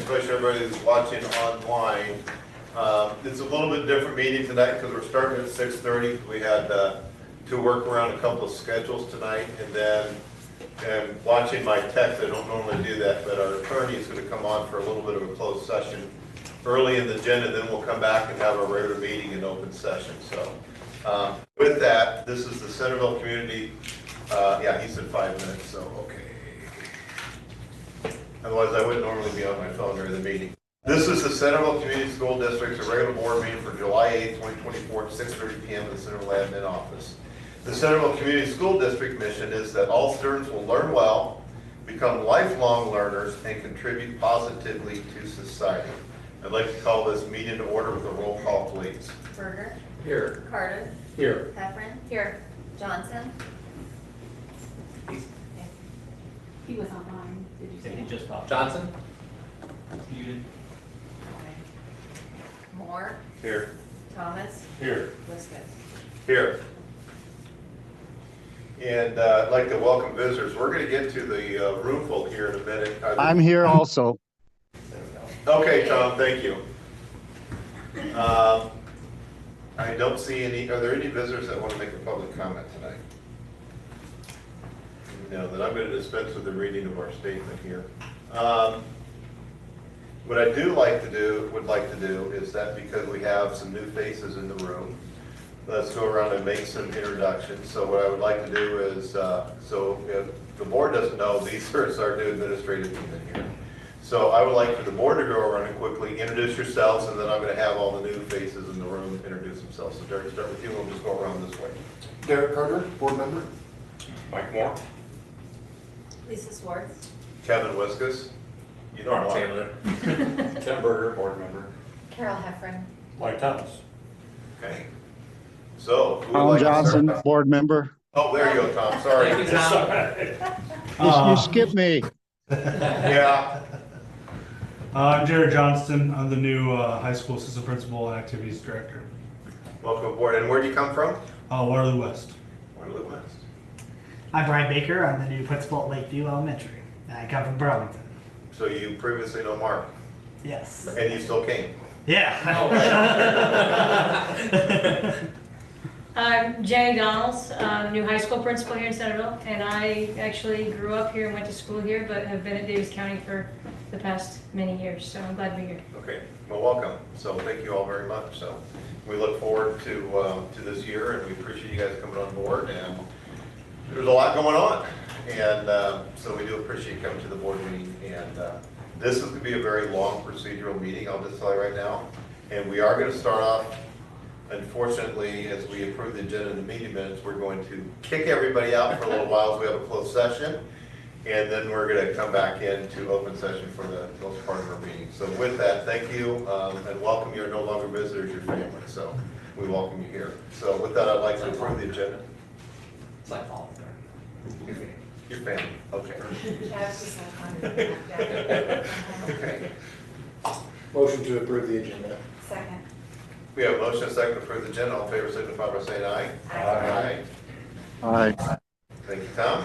especially everybody who's watching online. It's a little bit different meeting tonight because we're starting at 6:30. We had to work around a couple of schedules tonight, and then watching my text, I don't normally do that, but our attorney is going to come on for a little bit of a closed session early in the agenda, then we'll come back and have a regular meeting in open session. So with that, this is the Centerville Community, yeah, he said 5 minutes, so okay. Otherwise, I wouldn't normally be on my phone during the meeting. This is the Centerville Community School District's regular board meeting for July 8, 2024 at 6:30 p.m. in the Centerville Admin Office. The Centerville Community School District mission is that all students will learn well, become lifelong learners, and contribute positively to society. I'd like to call this meeting to order with a roll call, please. Berger. Here. Carter. Here. Heffron. Here. Johnson. He was online. Did you say He that? just popped. Johnson? Muted. Moore. Here. Thomas. Here. Liskus. Here. And I'd like to welcome visitors. We're going to get to the room full here in a minute. I'm here also. Okay, Tom, thank you. I don't see any, are there any visitors that want to make a public comment tonight? No, then I'm going to dispense with the reading of our statement here. What I would like to do is that because we have some new faces in the room, let's go around and make some introductions. So what I would like to do is, so if the board doesn't know, these are our new administrative team in here. So I would like for the board to go around and quickly introduce yourselves, and then I'm going to have all the new faces in the room introduce themselves. So Derek, start with you, and we'll just go around this way. Derek Carter, board member. Mike Moore. Lisa Swartz. Kevin Wiskus. You know Mark Mark. Taylor. Tim Berger, board member. Carol Heffron. Mike Thomas. Okay. So, who would Tom like to Johnson, start? board member. Oh, there you go, Tom, sorry. Thank you, Tom. You skipped me. Yeah, I'm Jared Johnston. I'm the new high school assistant principal and activities director. welcome aboard. And where do you come from? Waterloo West. Waterloo West. I'm Brian Baker. I'm the new principal at Lakeview Elementary. And I come from Burlington. So you previously know Mark, Yes. and you still came. Yeah. I'm Jenny Donalds, new high school principal here in Centerville, and I actually grew up here and went to school here, but have been at Davis County for the past many years, so I'm glad to be here. Okay, well, welcome. So thank you all very much. So we look forward to this year, and we appreciate you guys coming on board. And there's a lot going on, and so we do appreciate you coming to the board meeting. And this is going to be a very long procedural meeting, I'll just tell you right now. And we are going to start off. Unfortunately, as we approve the agenda in the meeting minutes, we're going to kick everybody out for a little while as we have a closed session. And then we're going to come back into open session for the most part of our meeting. So with that, thank you and welcome. You're no longer visitors, your family. So we welcome you here. So with that, I'd like to approve the agenda. It's like all Your family, okay. Okay. Motion to approve the agenda. Second. We have a motion and a second to approve the agenda. All in favor, signify by saying aye. Aye. Aye. Thank you, Tom.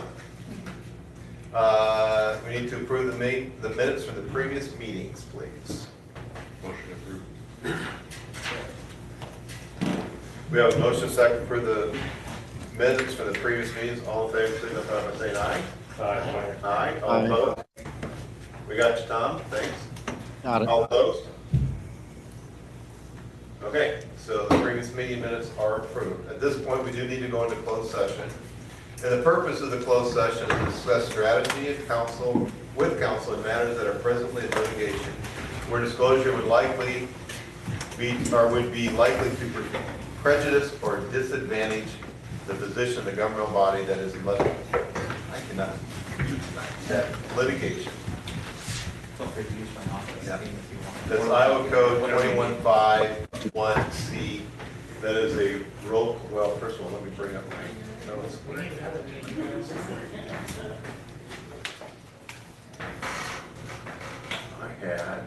We need to approve the minutes from the previous meetings, please. Motion approved. We have a motion and a second to approve the minutes from the previous meetings. All in favor, signify by saying aye. Aye. Aye. All Aye. opposed? We got you, Tom. Thanks. Got it. All opposed? Okay, so the previous meeting minutes are approved. At this point, we do need to go into closed session. And the purpose of the closed session is to discuss strategy with counsel in matters that are presently in litigation, where disclosure would likely be, or would be likely to prejudice or disadvantage the position of the governmental body that is litigation. Feel free to use my office Yeah. if you want. That's Iowa Code 2151C. That is a roll, well, first of all, let me bring up my notes. I had.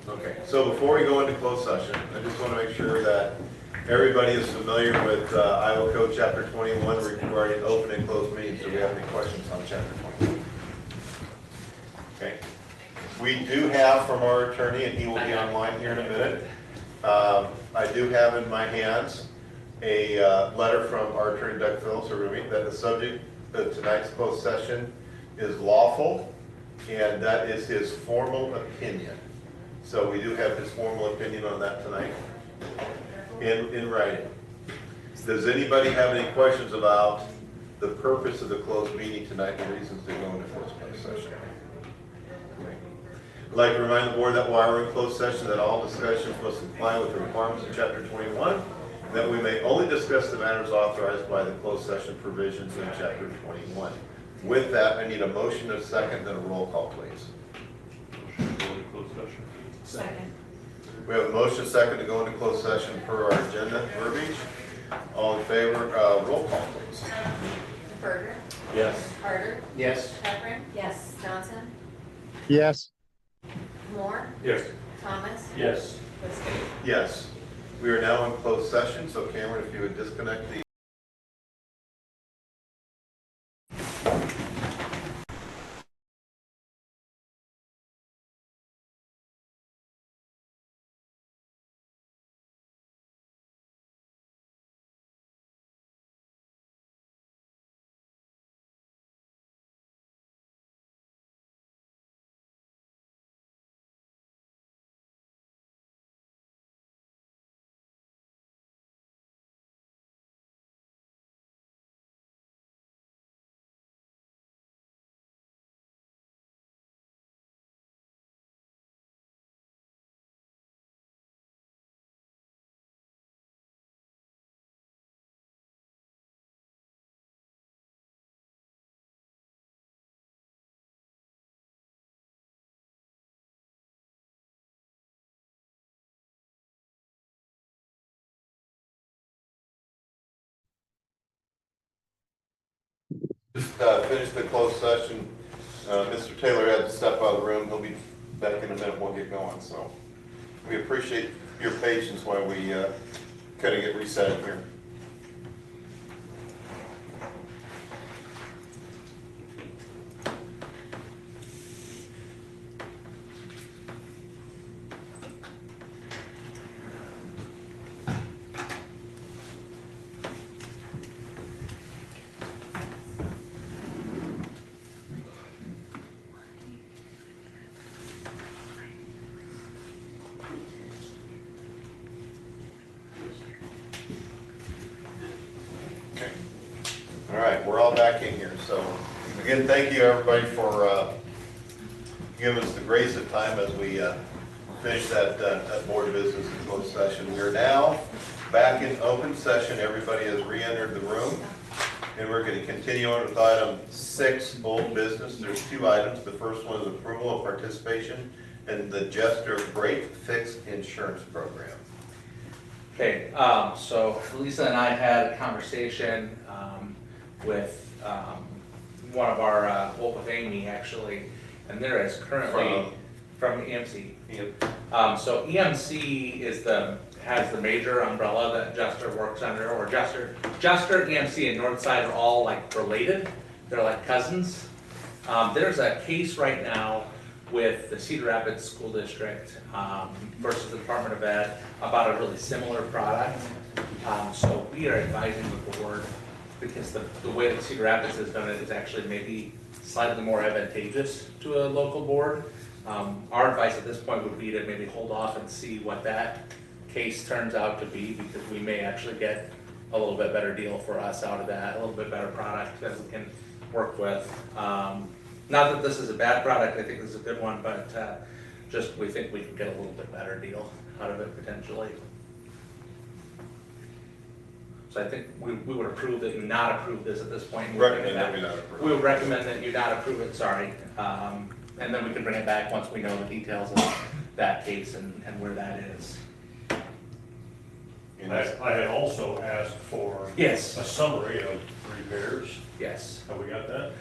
Okay, so before we go into closed session, I just want to make sure that everybody is familiar with Iowa Code Chapter 21 regarding open and closed meetings. Do we have any questions on Chapter 21? Okay. We do have from our attorney, and he will be online here in a minute. I do have in my hands a letter from our attorney, Doug Phillips, that the subject of tonight's closed session is lawful, and that is his formal opinion. So we do have his formal opinion on that tonight in writing. Does anybody have any questions about the purpose of the closed meeting tonight and the reasons to go into closed session? I'd like to remind the board that while we're in closed session, that all discussions must comply with the requirements of Chapter 21, and that we may only discuss the matters authorized by the closed session provisions in Chapter 21. With that, I need a motion, a second, and a roll call, please. Second. We have a motion, second, to go into closed session per our agenda verbiage. All in favor, roll call, please. Berger. Yes. Carter. Yes. Heffernan. Yes. Johnson. Yes. Moore. Yes. Thomas. Yes. Lister. Yes. We are now in closed session, so Cameron, if you would disconnect the just finish the closed session. Mr. Taylor had to step out of the room. He'll be back in a minute. We'll get going. So we appreciate your patience while we kind of get reset here. Okay. All right, we're all back in here. So again, thank you everybody for giving us the grace of time as we finish that board business in closed session. We are now back in open session. Everybody has re-entered the room. And we're going to continue on with item 6, old business. There's 2 items. The first one is approval of participation in the Jester Break Fix Insurance Program. Okay, so Lisa and I had a conversation with one of our, well, with Amy actually, and there is currently from EMC. Yep. So EMC has the major umbrella that Jester works under, or Jester, EMC, and Northside are all like related. They're like cousins. There's a case right now with the Cedar Rapids School District versus the Department of Ed about a really similar product. So we are advising the board, because the way that Cedar Rapids has done it is actually maybe slightly more advantageous to a local board. Our advice at this point would be to maybe hold off and see what that case turns out to be, because we may actually get a little bit better deal for us out of that, a little bit better product that we can work with. Not that this is a bad product, I think this is a good one, but just we think we can get a little bit better deal out of it potentially. So I think we would approve that you not approve this at this point. Recommend that we not approve. We would recommend that you not approve it, sorry. And then we can bring it back once we know the details of that case and where that is. I had also asked for Yes, a summary of repairs. yes. Have we got that?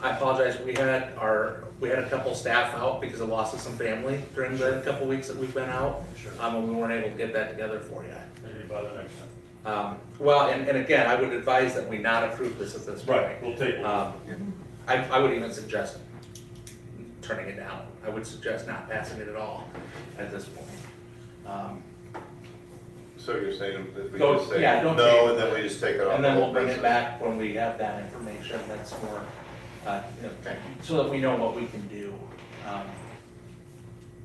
I apologize, we had a couple staff out because of loss of some family during the couple weeks that we've been out. Sure. And we weren't able to get that together for you. Maybe by the next time. Well, and again, I would advise that we not approve this at this point. Right, we'll table it. I would even suggest turning it down. I would suggest not passing it at all at this point. So you're saying if we Don't- just say yeah, don't no, change and then it. we just take it off? And then the we'll whole bring it process? back when we have that information that's more, so that we know what we can do.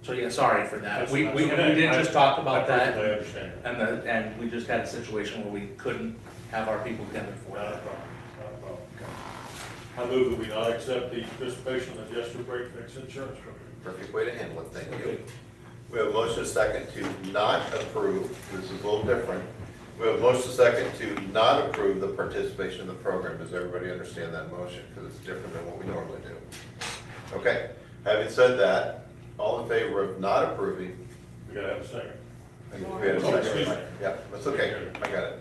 So yeah, sorry for that. We did just talk about I that, understand. and we just had a situation where we couldn't have our people together for Not a that. problem, not a problem. I move that we not accept the participation in the Jester Break Fix Insurance Company. Perfect way to handle it, thank you. We have a motion second to not approve, this is a little different. We have a motion second to not approve the participation in the program. Does everybody understand that motion? Because it's different than what we normally do. Okay, having said that, all in favor of not approving? We gotta have a second. We had a Oh, excuse me. second. Yeah, that's okay, I got it.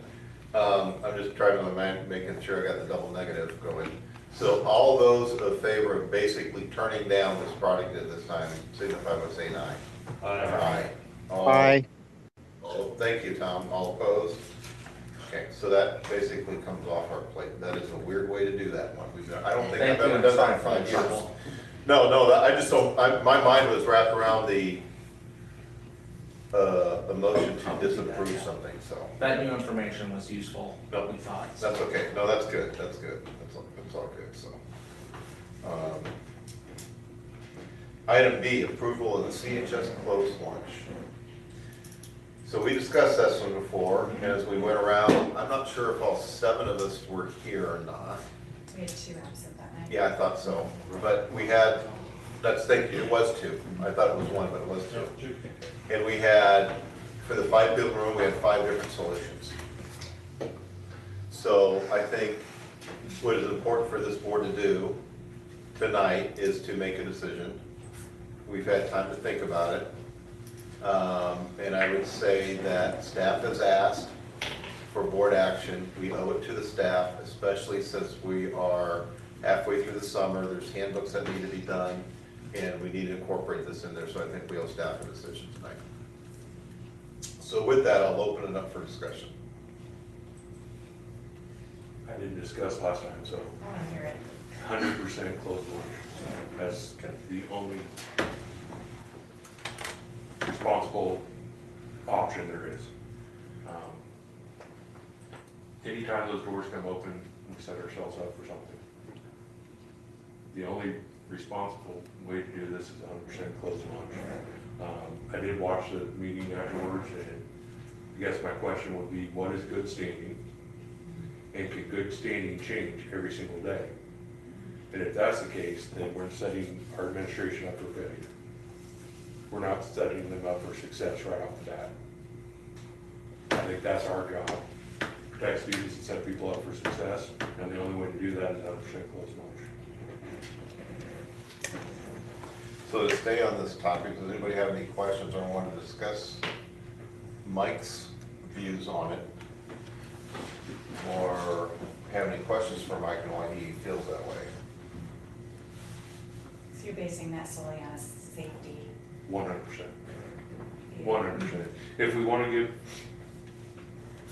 I'm just trying to making sure I got the double negative going. So all those in favor of basically turning down this product at this time, signify by saying aye. Aye. All- Aye. all- Thank you, Tom. All opposed? Okay, so that basically comes off our plate. That is a weird way to do that one. I don't think Thank I've you, ever I'm done sorry that in for 5 the years. trouble. No, I just don't, my mind was wrapped around the motion to disapprove something, so. That new information was useful, No. we thought. That's okay. No, that's good. That's good. That's all good, so. Item B, approval of the CHS closed lunch. So we discussed this one before, and as we went around, I'm not sure if all 7 of us were here or not. We had 2 absent that night. Yeah, I thought so, but we had, thank you, it was 2. I thought it was 1, but it was 2. And we had, for the 5-building room, we had 5 different solutions. So I think what is important for this board to do tonight is to make a decision. We've had time to think about it. And I would say that staff has asked for board action. We owe it to the staff, especially since we are halfway through the summer. There's handbooks that need to be done, and we need to incorporate this in there. So I think we owe staff a decision tonight. So with that, I'll open it up for discussion. I didn't discuss last time, so I want to hear it. 100% closed lunch. That's the only responsible option there is. Anytime those doors come open, we set ourselves up for something. The only responsible way to do this is 100% closed lunch. I did watch the meeting afterwards, and I guess my question would be, what is good standing? And can good standing change every single day? And if that's the case, then we're setting our administration up for failure. We're not setting them up for success right off the bat. I think that's our job, protect students and set people up for success, and the only way to do that is 100% closed lunch. So to stay on this topic, does anybody have any questions or want to discuss Mike's views on it? Or have any questions for Mike and why he feels that way? So you're basing that solely on a safety? 100%. 100%. If we want to give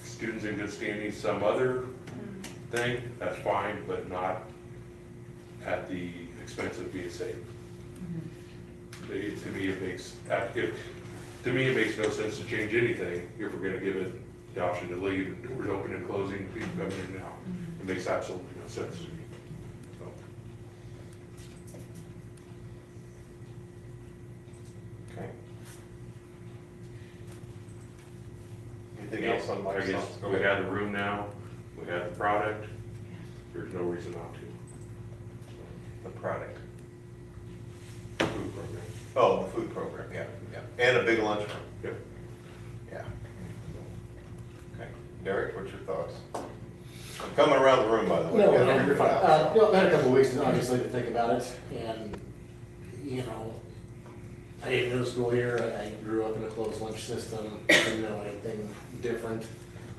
students in good standing some other thing, that's fine, but not at the expense of being safe. To me, it makes no sense to change anything if we're going to give it the option to leave, doors open and closing, people coming in and out. It makes absolutely no sense to me. So, Okay. Anything else on I Mike's? guess Go we ahead. have the room now, we have the product, there's no reason not to. The product. Food program. Oh, the food program, yeah. And a big lunchroom. Yep. Yeah. Okay. Derek, what's your thoughts? I'm coming around the room, by the way. No, You gotta no, figure you're it fine. out. I had a couple of weeks, obviously, to think about it, and, you know, I didn't go to school here, I grew up in a closed lunch system, didn't know anything different.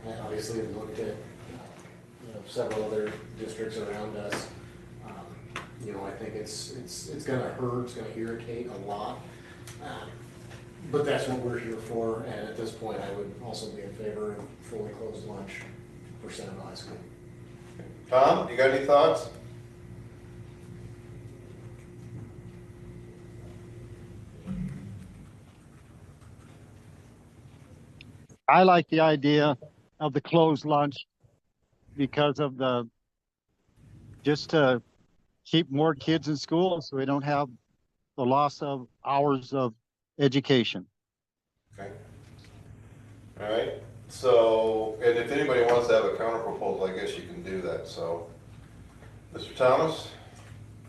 And obviously, we looked at, you know, several other districts around us. You know, I think it's gonna hurt, it's gonna irritate a lot. But that's what we're here for, and at this point, I would also be in favor of fully closed lunch for Centerville High School. Tom, you got any thoughts? I like the idea of the closed lunch because of just to keep more kids in school so we don't have the loss of hours of education. Okay. All right, so, and if anybody wants to have a counter proposal, I guess you can do that, so. Mr. Thomas?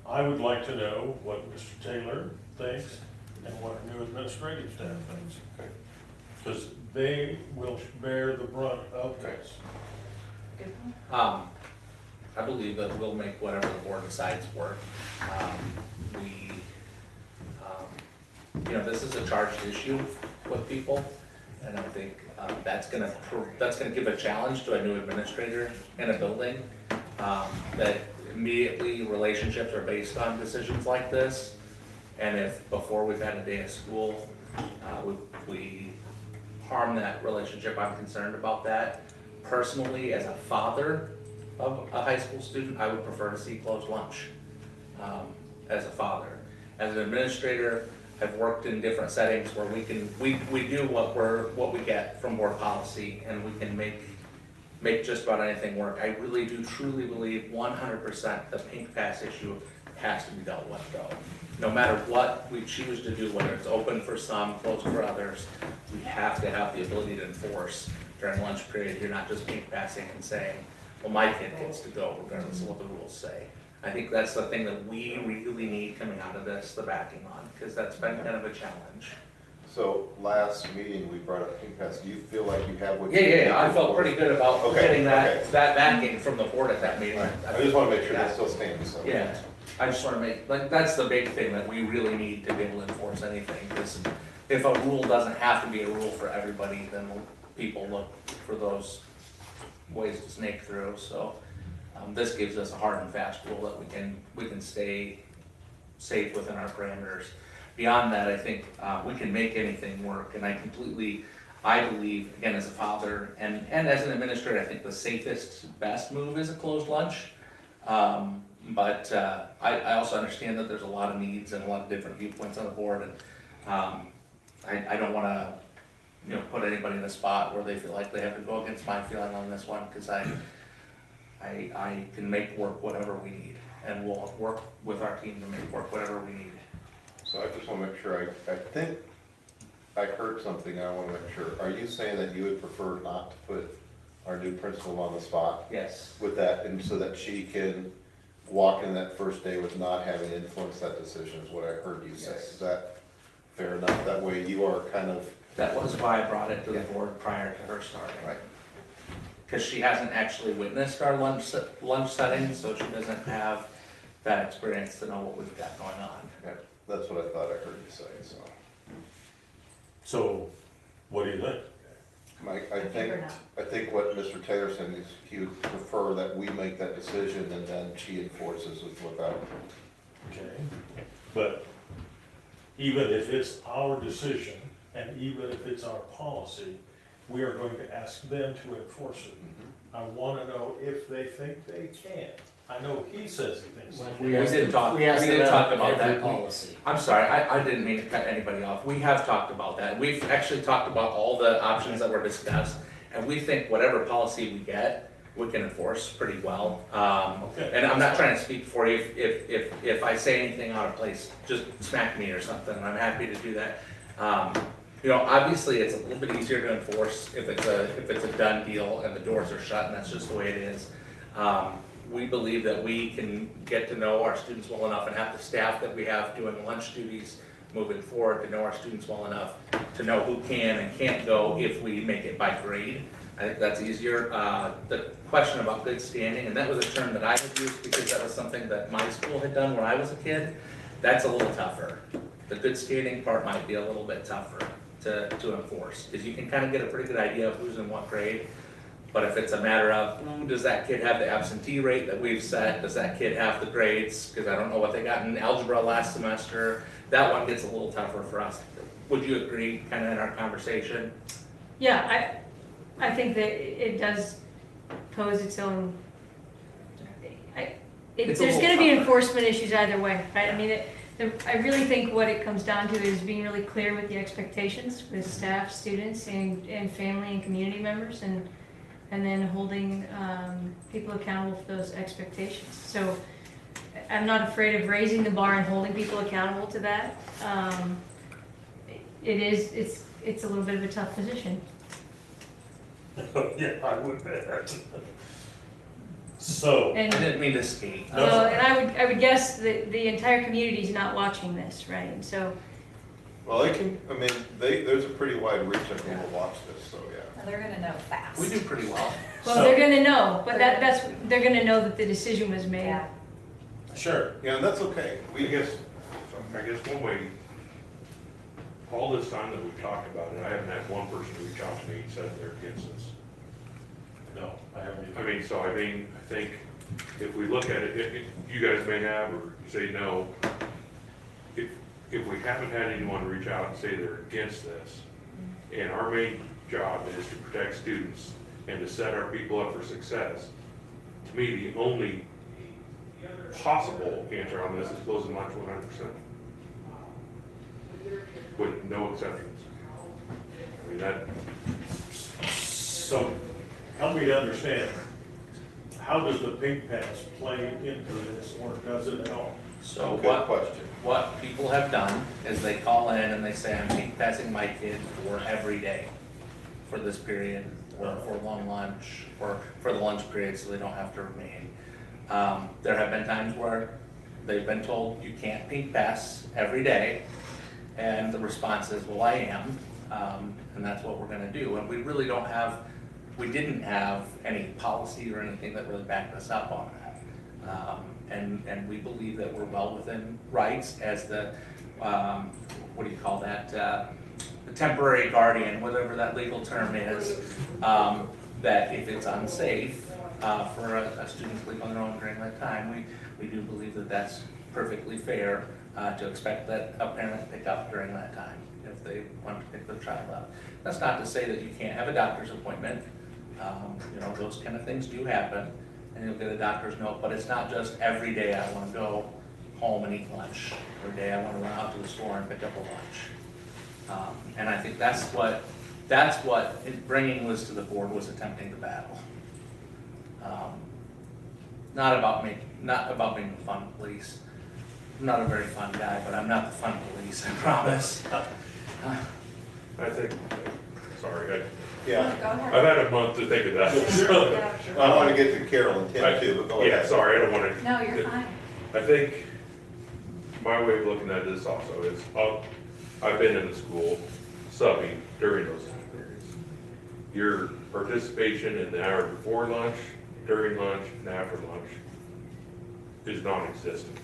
I would like to know what Mr. Taylor thinks and what our new administrative staff thinks. Okay. Because they will bear the brunt of this. I believe that we'll make whatever the board decides work. This is a charged issue with people, and I think that's gonna give a challenge to a new administrator in a building. That immediately relationships are based on decisions like this, and if before we've had a day of school, we harm that relationship, I'm concerned about that. Personally, as a father of a high school student, I would prefer to see closed lunch, as a father. As an administrator, I've worked in different settings where we do what we get from board policy, and we can make just about anything work. I really do truly believe 100% the pink pass issue has to be dealt with though. No matter what we choose to do, whether it's open for some, closed for others, we have to have the ability to enforce during lunch period. You're not just pink passing and saying, well, my kid gets to go regardless of what the rules say. I think that's the thing that we really need coming out of this, the backing on, because that's been kind of a challenge. So last meeting, we brought up pink pass. Do you feel like you have what? Yeah, I felt pretty good about Okay, getting that okay. backing from the board at that meeting. I just want to make sure that still stands, so. Yeah, I just want to make, that's the big thing that we really need to be able to enforce anything, because if a rule doesn't have to be a rule for everybody, then people look for those ways to snake through, so. This gives us a hard and fast rule that we can stay safe within our parameters. Beyond that, I think we can make anything work, and I believe, again, as a father and as an administrator, I think the safest, best move is a closed lunch. But I also understand that there's a lot of needs and a lot of different viewpoints on the board, and I don't want to put anybody in a spot where they feel like they have to go against my feeling on this one, because I can make work whatever we need, and we'll work with our team to make work whatever we need. So I just want to make sure, I think I heard something, I want to make sure. Are you saying that you would prefer not to put our new principal on the spot? Yes. With that, and so that she can walk in that first day with not having influenced that decision, is what I heard you say. Yes. Is that fair enough? That way you are kind of. That was why I brought it to the board prior to her starting. Right. Because she hasn't actually witnessed our lunch setting, so she doesn't have that experience to know what we've got going on. Yeah, that's what I thought I heard you say, so. So, what do you think? Mike, I think what Mr. Taylor said is he would prefer that we make that decision and then she enforces it without. Okay, but even if it's our decision, and even if it's our policy, we are going to ask them to enforce it. I want to know if they think they can. I know he says he thinks they can. We did talk about every that. policy. I'm sorry, I didn't mean to cut anybody off. We have talked about that. We've actually talked about all the options that were discussed, and we think whatever policy we get, we can enforce pretty well. Okay. And I'm not trying to speak for you. If I say anything out of place, just smack me or something, and I'm happy to do that. Obviously it's a little bit easier to enforce if it's a done deal and the doors are shut, and that's just the way it is. We believe that we can get to know our students well enough and have the staff that we have doing lunch duties moving forward to know our students well enough to know who can and can't go if we make it by grade. I think that's easier. The question about good standing, and that was a term that I had used because that was something that my school had done when I was a kid. That's a little tougher. The good standing part might be a little bit tougher to enforce, because you can kind of get a pretty good idea of who's in what grade. But if it's a matter of, does that kid have the absentee rate that we've set? Does that kid have the grades? Because I don't know what they got in algebra last semester. That one gets a little tougher for us. Would you agree, kind of in our conversation? Yeah, I think that it does pose its own, It's a there's little gonna be tougher. enforcement issues either way, right? I mean, I really think what it comes down to is being really clear with the expectations with staff, students, and family and community members, and then holding people accountable for those expectations. So I'm not afraid of raising the bar and holding people accountable to that. It's a little bit of a tough position. Yeah, I would bet. So, I And didn't mean to skate. well, and I would guess that the entire community is not watching this, right? And so Well, they can, I mean, there's a pretty wide reach of who will watch this, so yeah. Well, they're gonna know fast. We do pretty well. well, they're gonna know, but they're gonna know that the decision was made. Yeah. Sure. Yeah, and that's okay. I guess one way, all this time that we've talked about it, I haven't had one person reach out to me and said they're against this. no, I haven't I even. mean, so I mean, I think if we look at it, you guys may have, or say no, if we haven't had anyone reach out and say they're against this, and our main job is to protect students and to set our people up for success, to me, the only possible answer on this is closing lunch 100%. With no exceptions. I mean, that, So, help me to understand, how does the pink pass play into this, or does it at all? So Good question. what people have done is they call in and they say, I'm pink passing my kid for every day for this period, or for long lunch, or for the lunch period, so they don't have to remain. There have been times where they've been told you can't pink pass every day, and the response is, well, I am, and that's what we're gonna do. And we really don't have, we didn't have any policy or anything that really backed us up on that. And we believe that we're well within rights as the, what do you call that, the temporary guardian, whatever that legal term is, that if it's unsafe for a student to sleep on their own during that time, we do believe that that's perfectly fair to expect that a parent pick up during that time if they want to pick their child up. That's not to say that you can't have a doctor's appointment. You know, those kind of things do happen, and you'll get a doctor's note, but it's not just every day I want to go home and eat lunch. Every day I want to run out to the store and pick up a lunch. And I think that's what bringing this to the board was attempting to battle. Not about being the fun police. I'm not a very fun guy, but I'm not the fun police, I promise. I think, sorry, Yeah. Go ahead. I've had a month to think of that. Yeah, sure. I want to get to Carol and Tim too, but go ahead. Yeah, sorry, I don't want to. No, you're fine. I think my way of looking at this also is, I've been in the school subbing during those time periods. Your participation in the hour before lunch, during lunch, and after lunch is non-existent.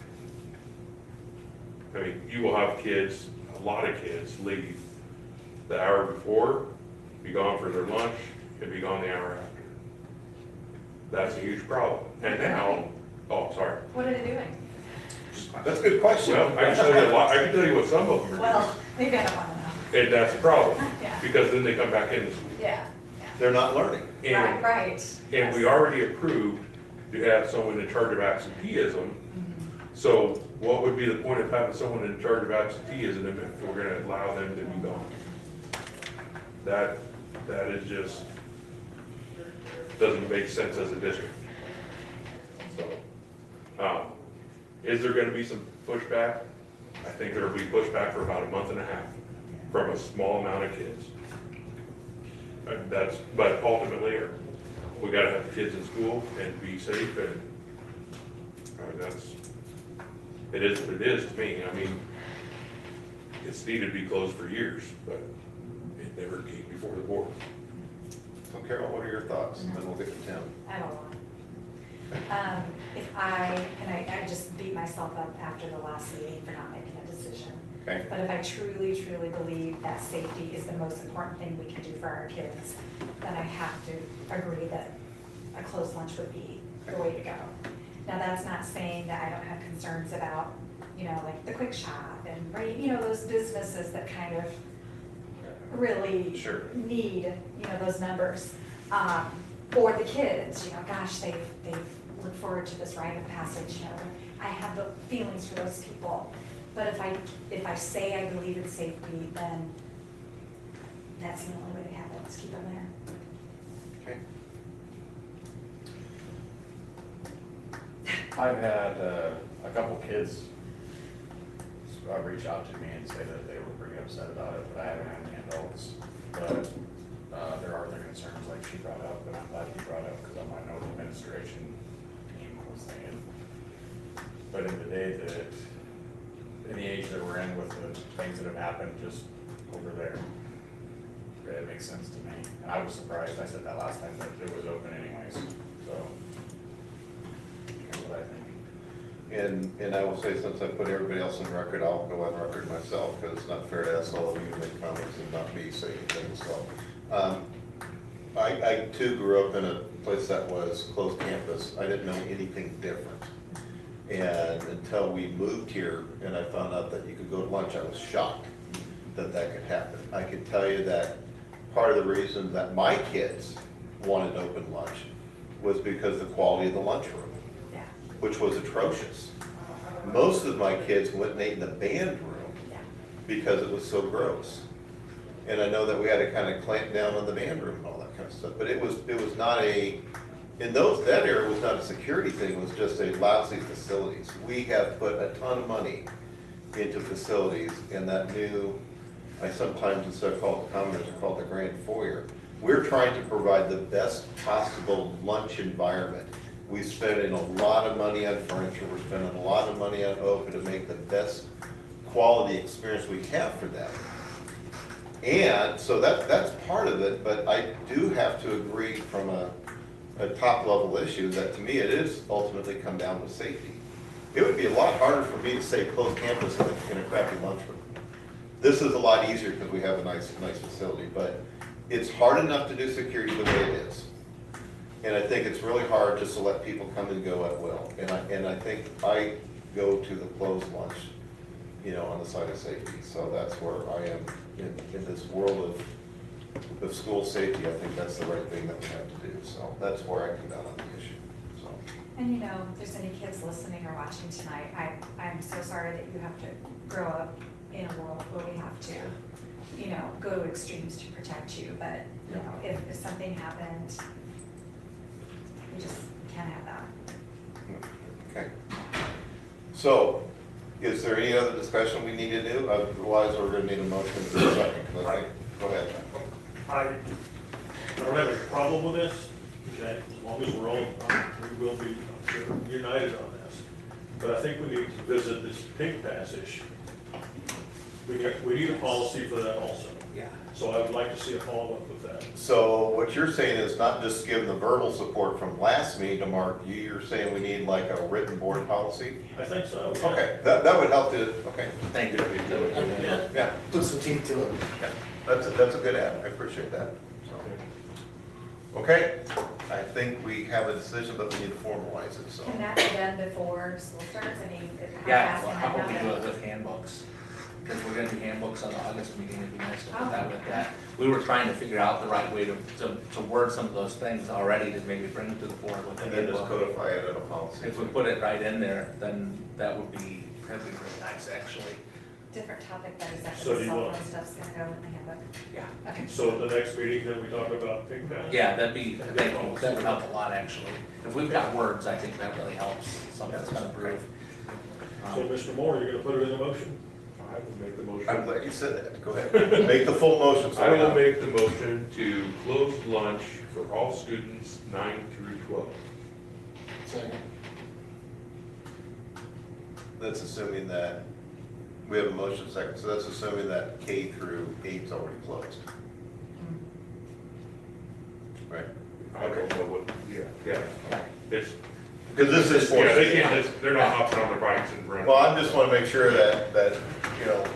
I mean, you will have kids, a lot of kids leave the hour before, be gone for their lunch, and be gone the hour after. That's a huge problem. And now, oh, sorry. What are they doing? That's a good question. Well, I can tell you a lot, I can tell you what some of them are Well, maybe I don't wanna know. doing. And that's a problem, Yeah. because then they come back into school. Yeah, They're not learning. right, And, right. and we already approved to have someone in charge of absenteeism. So what would be the point of having someone in charge of absenteeism if we're gonna allow them to be gone? That is just, doesn't make sense as a district. So, is there gonna be some pushback? I think there'll be pushback for about a month and a half from a small amount of kids. But ultimately, we gotta have the kids in school and be safe, and, I mean, it is what it is to me. I mean, it's needed to be closed for years, but it never came before the board. So Carol, what are your thoughts? And then we'll get to Tim. I have a lot. I just beat myself up after the last meeting for not making a decision. Okay. But if I truly, truly believe that safety is the most important thing we can do for our kids, then I have to agree that a closed lunch would be the way to go. Now, that's not saying that I don't have concerns about, like the Quick Shop and, those businesses that kind of really Sure. need, those numbers. Or the kids, gosh, they've looked forward to this rite of passage, I have the feelings for those people. But if I say I believe in safety, then that's the only way to have it, let's keep them there. Okay. I've had a couple kids reach out to me and say that they were pretty upset about it, but I haven't had any adults. But there are other concerns like she brought up, and I'm glad you brought up, because on my note administration team was thinking. But in the day that, in the age that we're in with the things that have happened just over there, it makes sense to me. And I was surprised, I said that last time, that it was open anyways, so. Here's what I think. And I will say, since I put everybody else on record, I'll go on record myself, because it's not fair to ask all of you to make comments and not me saying things, so. I too grew up in a place that was closed campus. I didn't know anything different. And until we moved here and I found out that you could go to lunch, I was shocked that that could happen. I could tell you that part of the reason that my kids wanted open lunch was because the quality of the lunchroom, Yeah. which was atrocious. Most of my kids went and ate in the band room Yeah. because it was so gross. And I know that we had to kind of clamp down on the band room and all that kind of stuff, but it was not a, that era was not a security thing, it was just a lousy facilities. We have put a ton of money into facilities, and that new, I sometimes, instead of call it the common, I call it the grand foyer. We're trying to provide the best possible lunch environment. We spend in a lot of money on furniture, we're spending a lot of money on open to make the best quality experience we have for them. And so that's part of it, but I do have to agree from a top level issue that to me it is ultimately come down to safety. It would be a lot harder for me to say closed campus in a crappy lunchroom. This is a lot easier because we have a nice facility, but it's hard enough to do security the way it is. And I think it's really hard just to let people come and go at will. And I think I go to the closed lunch, on the side of safety. So that's where I am in this world of school safety. I think that's the right thing that we have to do. So that's where I come down on the issue, so. And if there's any kids listening or watching tonight, I'm so sorry that you have to grow up in a world where we have to, go to extremes to protect you. But, if something happened, we just can't have that. Okay. So, is there any other discussion we need to do? Otherwise, we're gonna need a motion for a second. Go ahead. I don't have a problem with this, okay, as long as we're all, we will be, I'm sure, united on this. But I think we need to visit this pink pass issue. We need a policy for that also. Yeah. So I would like to see a follow-up with that. So what you're saying is not just giving the verbal support from last meeting to Mark, you're saying we need like a written board policy? I think so. Yeah. Okay, that would help to, okay. Thank you. Yeah, Put some teeth to it. yeah, that's a good add, I appreciate that. So, okay, I think we have a decision, but we need to formalize it, so. Can that be done before school starts? I mean, how Yeah, fast well, can how that about we do happen? it with handbooks? Because we're gonna do handbooks on the August meeting, it'd be nice to put that with that. We were trying to figure out the right way to word some of those things already, to maybe bring them to the board with the And then just handbook. codify it in a policy. If we put it right in there, then that'd be really nice, actually. Different topic, but is that So the do you cell want- phone stuff's gonna go in the handbook? Yeah. Okay. So at the next meeting, then we talk about pink pass? Yeah, that would help a lot, actually. If we've got words, I think that really helps, something that's gonna improve. So Mr. Moore, you're gonna put it in the motion? I will make the motion. I'm glad you said that, go ahead, make the full motion. so I we will know. make the motion to close lunch for all students 9 through 12. Second. That's assuming that, we have a motion second, so that's assuming that K through 8's already closed. Right, I don't know what, yeah. It's, because this is for. yeah, they can't, they're not hopping on their bikes and running. Well, I just want to make sure that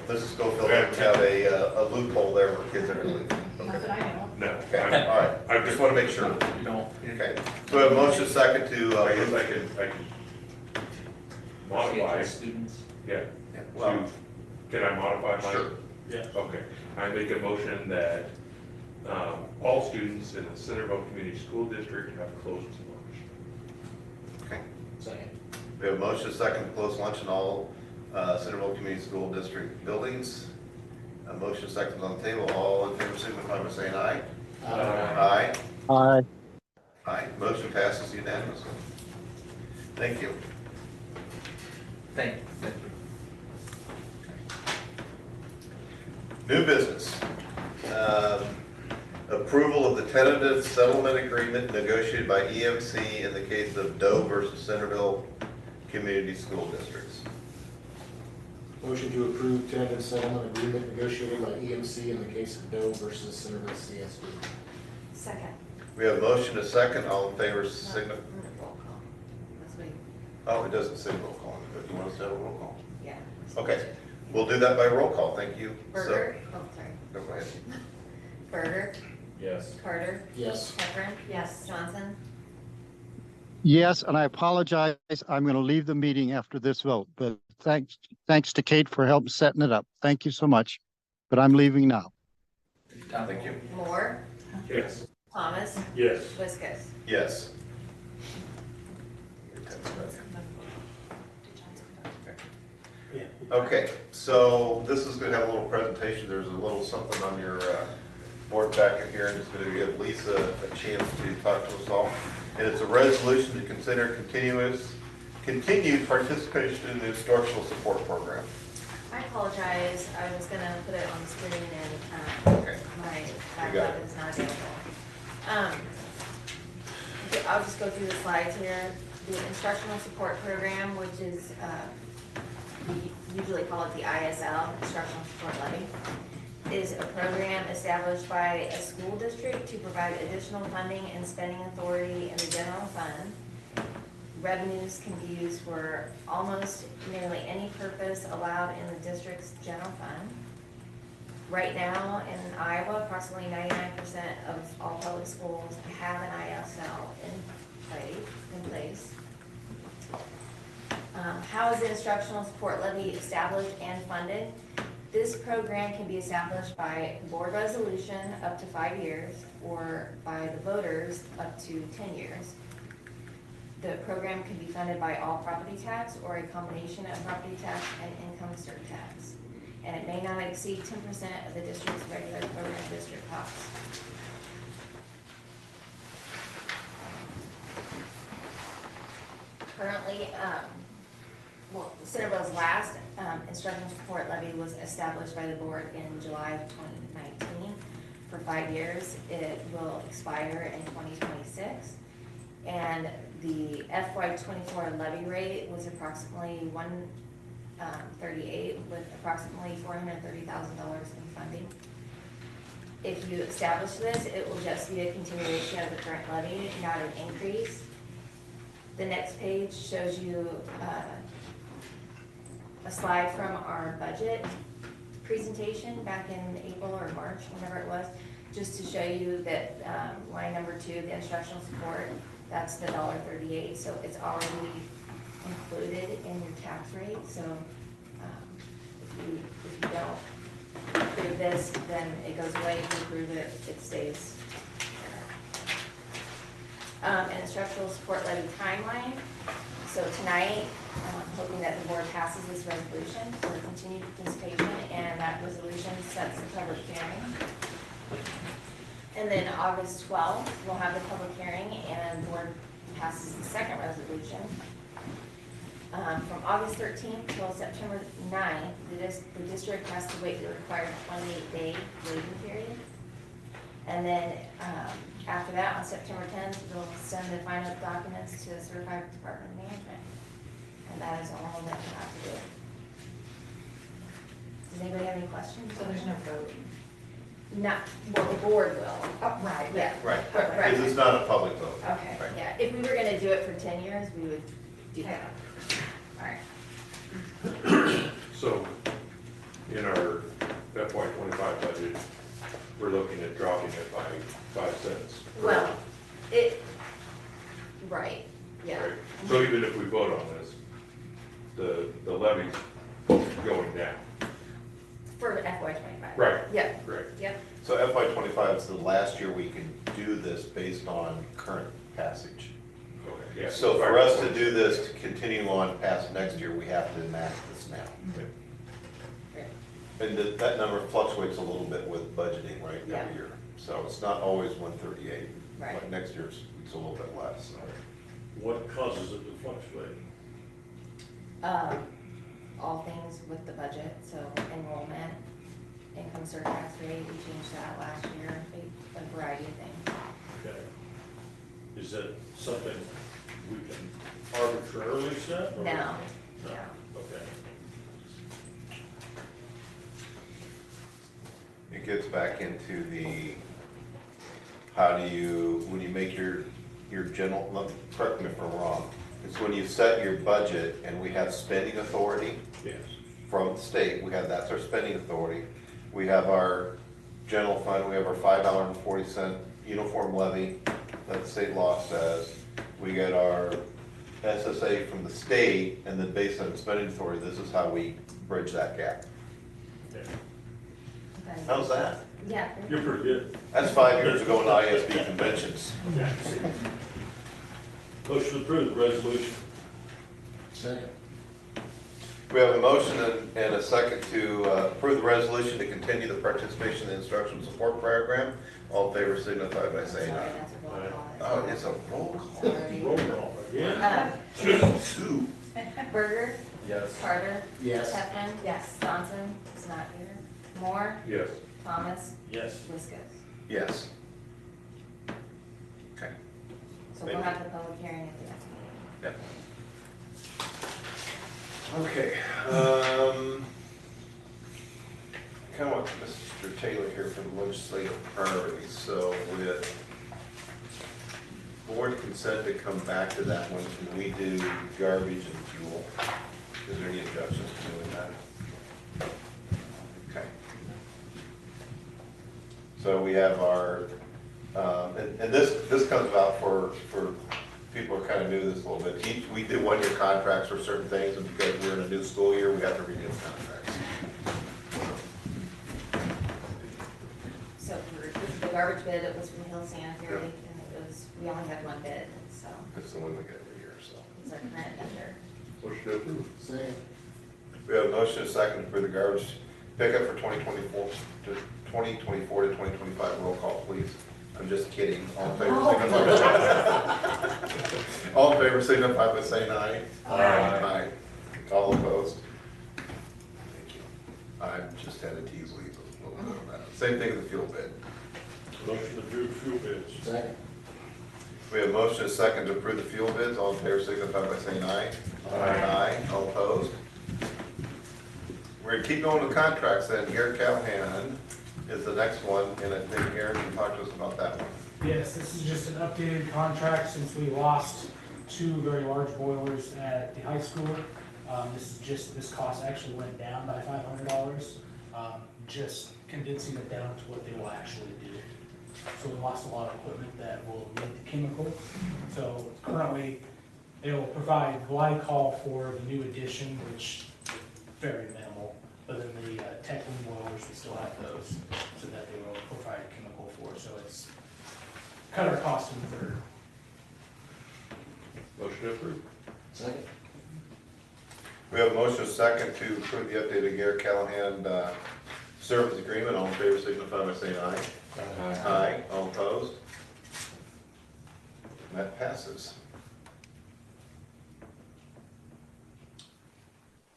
Mrs. Schofield doesn't have a loophole there where kids are gonna leave. Not that I know. No. Okay, all right, I just want to make sure. You don't. Okay, so we have a motion second to, I guess I can modify, Students. yeah. well, Can I modify my? sure. Yeah. Okay, I make a motion that all students in the Centerville Community School District have closed lunch. Okay. Second. We have a motion second to close lunch and all Centerville Community School District buildings. A motion second on the table. All in favor signify by saying aye. Aye. Aye. Aye. Motion passes unanimously. Thank you. Thank you. New business. Approval of the tentative settlement agreement negotiated by EMC in the case of Doe versus Centerville Community School Districts. Motion to approve tentative settlement agreement negotiated by EMC in the case of Doe versus Centerville CSD. Second. We have a motion, a second. All in favor signify. Roll call. Let's wait. Oh, it doesn't say roll call, but you want us to have a roll call? Yeah. Okay, we'll do that by roll call. Thank you. Berger? Oh, sorry. So, go ahead. Yes. Berger? Carter? Yes. Hepburn? Yes. Johnson? Yes, and I apologize. I'm going to leave the meeting after this vote, but thanks to Kate for helping setting it up. Thank you so much. But I'm leaving now. Thank you. Moore? Yes. Thomas? Yes. Wiskus? Yes. Okay, so this is going to have a little presentation. There's a little something on your board packet here. I'm just going to give Lisa a chance to talk to us all. And it's a resolution to consider continued participation in the instructional support program. I apologize. I was gonna put it on the screen and, Okay. my You got laptop is not available. I'll just go through the slides here. The instructional support program, which is, we usually call it the ISL, Instructional Support Levy, is a program established by a school district to provide additional funding and spending authority in the general fund. Revenues can be used for almost nearly any purpose allowed in the district's general fund. Right now in Iowa, approximately 99% of all public schools have an ISL in place. How is the instructional support levy established and funded? This program can be established by board resolution up to 5 years or by the voters up to 10 years. The program can be funded by all property tax or a combination of property tax and income surtax. And it may not exceed 10% of the district's regular program district costs. Currently, Centerville's last instructional support levy was established by the board in July of 2019 for 5 years. It will expire in 2026. And the FY24 levy rate was approximately 138 with approximately $430,000 in funding. If you establish this, it will just be a continuation of the current levy, not an increase. The next page shows you a slide from our budget presentation back in April or March, whenever it was, just to show you that line number 2, the instructional support, that's the $1.38, so it's already included in your tax rate. So if you don't approve this, then it goes away. If you approve it, it stays. An instructional support levy timeline. So tonight, I'm hoping that the board passes this resolution for continued participation, and that resolution sets the public hearing. And then August 12th, we'll have the public hearing, and the board passes the second resolution. From August 13th till September 9th, the district has to wait the required 28-day waiting period. And then after that, on September 10th, they'll send the final documents to the Certified Department of Management. And that is all that you have to do. Does anybody have any questions? So there's no voting? Not, well, the board will. Oh, right. Yeah. Right, Right. because it's not a public vote. Okay, Right. yeah, if we were gonna do it for 10 years, we would do that. All right. So, in our FY25 budget, we're looking at dropping it by 5 cents. Well, right, yeah. Right? So even if we vote on this, the levy's going down. For FY25. Right. Yep, Right. yep, So FY25 is the last year we can do this based on current passage. Okay. Yeah. So for us to do this, to continue on past next year, we have to enact this now. And that number fluctuates a little bit with budgeting, right, Yeah. every year. So it's not always 138. Right. Like next year, it's a little bit less. What causes it to fluctuate? All things with the budget, so enrollment, income surtax rate, we changed that last year, a variety of things. Okay. Is that something we can arbitrarily set? or- No, No. yeah. Okay. It gets back into how do you, when you make your general, correct me if I'm wrong, it's when you set your budget and we have spending authority Yes. from the state, that's our spending authority. We have our general fund, we have our $5.40 uniform levy that the state law says. We get our SSA from the state, and then based on spending authority, this is how we bridge that gap. Okay. Okay. How's that? Yeah. You're pretty good. That's 5 years ago in ISB conventions. Motion to approve the resolution. Second. We have a motion and a second to approve the resolution to continue the participation in the instructional support program. All in favor signify by saying Sorry, aye. that's a roll call. Oh, it's a roll call. Sorry. Roll call again. Two. Berger, Yes. Carter, Yes. Heffernan, Yes. Johnson, is not here, Moore, Yes. Thomas, Yes. Liskus. Yes. Okay. So we'll have the public hearing at the next meeting. Yep. Okay, kind of want Mr. Taylor here for the legislative priorities, so with board consent to come back to that one, can we do garbage and fuel? Is there any objections to doing that? Okay. So we have our, and this comes about for people who are kind of new to this a little bit. We do one-year contracts for certain things, and because we're in a new school year, we have to renew contracts. So for the garbage bid, it was from Hill Sanitary, and it was, we only had one bid, so It's the one we get every year, so. it's our current vendor. Motion to approve. Second. We have a motion and a second for the garbage pickup for 2024 to 2025. Roll call, please. I'm just kidding. All in favor, signify. All in favor, signify by saying aye. Aye. All opposed? Thank you. I just had a tease leave a little bit on that. Same thing with the fuel bid. Motion to approve fuel bids. Second. We have a motion and a second to approve the fuel bids. All in favor, signify by saying aye. Aye. All opposed? We're gonna keep going with contracts then. Garrett Callahan is the next one, and I think Aaron can talk to us about that one. Yes, this is just an updated contract since we lost two very large boilers at the high school. This cost actually went down by $500, just condensing it down to what they will actually do. So we lost a lot of equipment that will need the chemical. So currently, it will provide glycol for the new addition, which is very minimal. But then the tech room boilers, we still have those, so that they will provide chemical for. So it's cut our cost in a third. Motion to approve. Second. We have a motion and a second to approve the updated Garrett Callahan service agreement. All in favor, signify by saying aye. Aye. All opposed? That passes.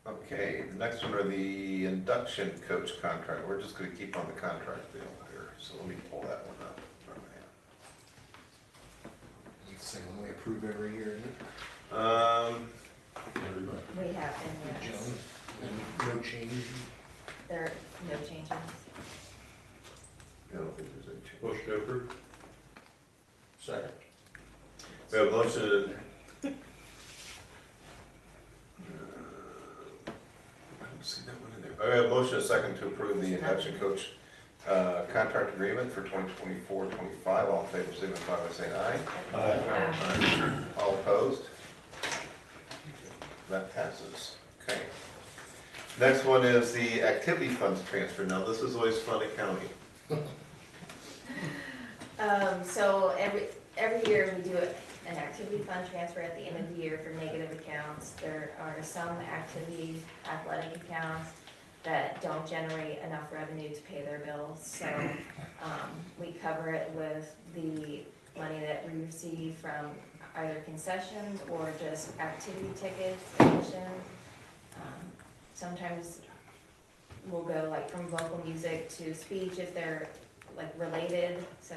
Okay, the next one are the induction coach contract. We're just gonna keep on the contract deal here, so let me pull that one up. It's the same one we approve every year, isn't it? Everybody. We have been, yes. Joan, and no change. There are no changes. I don't think there's any change. Motion to approve. Second. We have a motion. I don't see that one in there. I have a motion and a second to approve the induction coach contract agreement for 2024-25. All in favor, signify by saying aye. Aye. All opposed? That passes. Okay. Next one is the activity funds transfer. Now, this is always fun at county. So every year we do it an activity fund transfer at the end of the year for negative accounts. There are some activity athletic accounts that don't generate enough revenue to pay their bills. So we cover it with the money that we receive from either concessions or just activity tickets, admission. Sometimes we'll go like from vocal music to speech if they're like related. So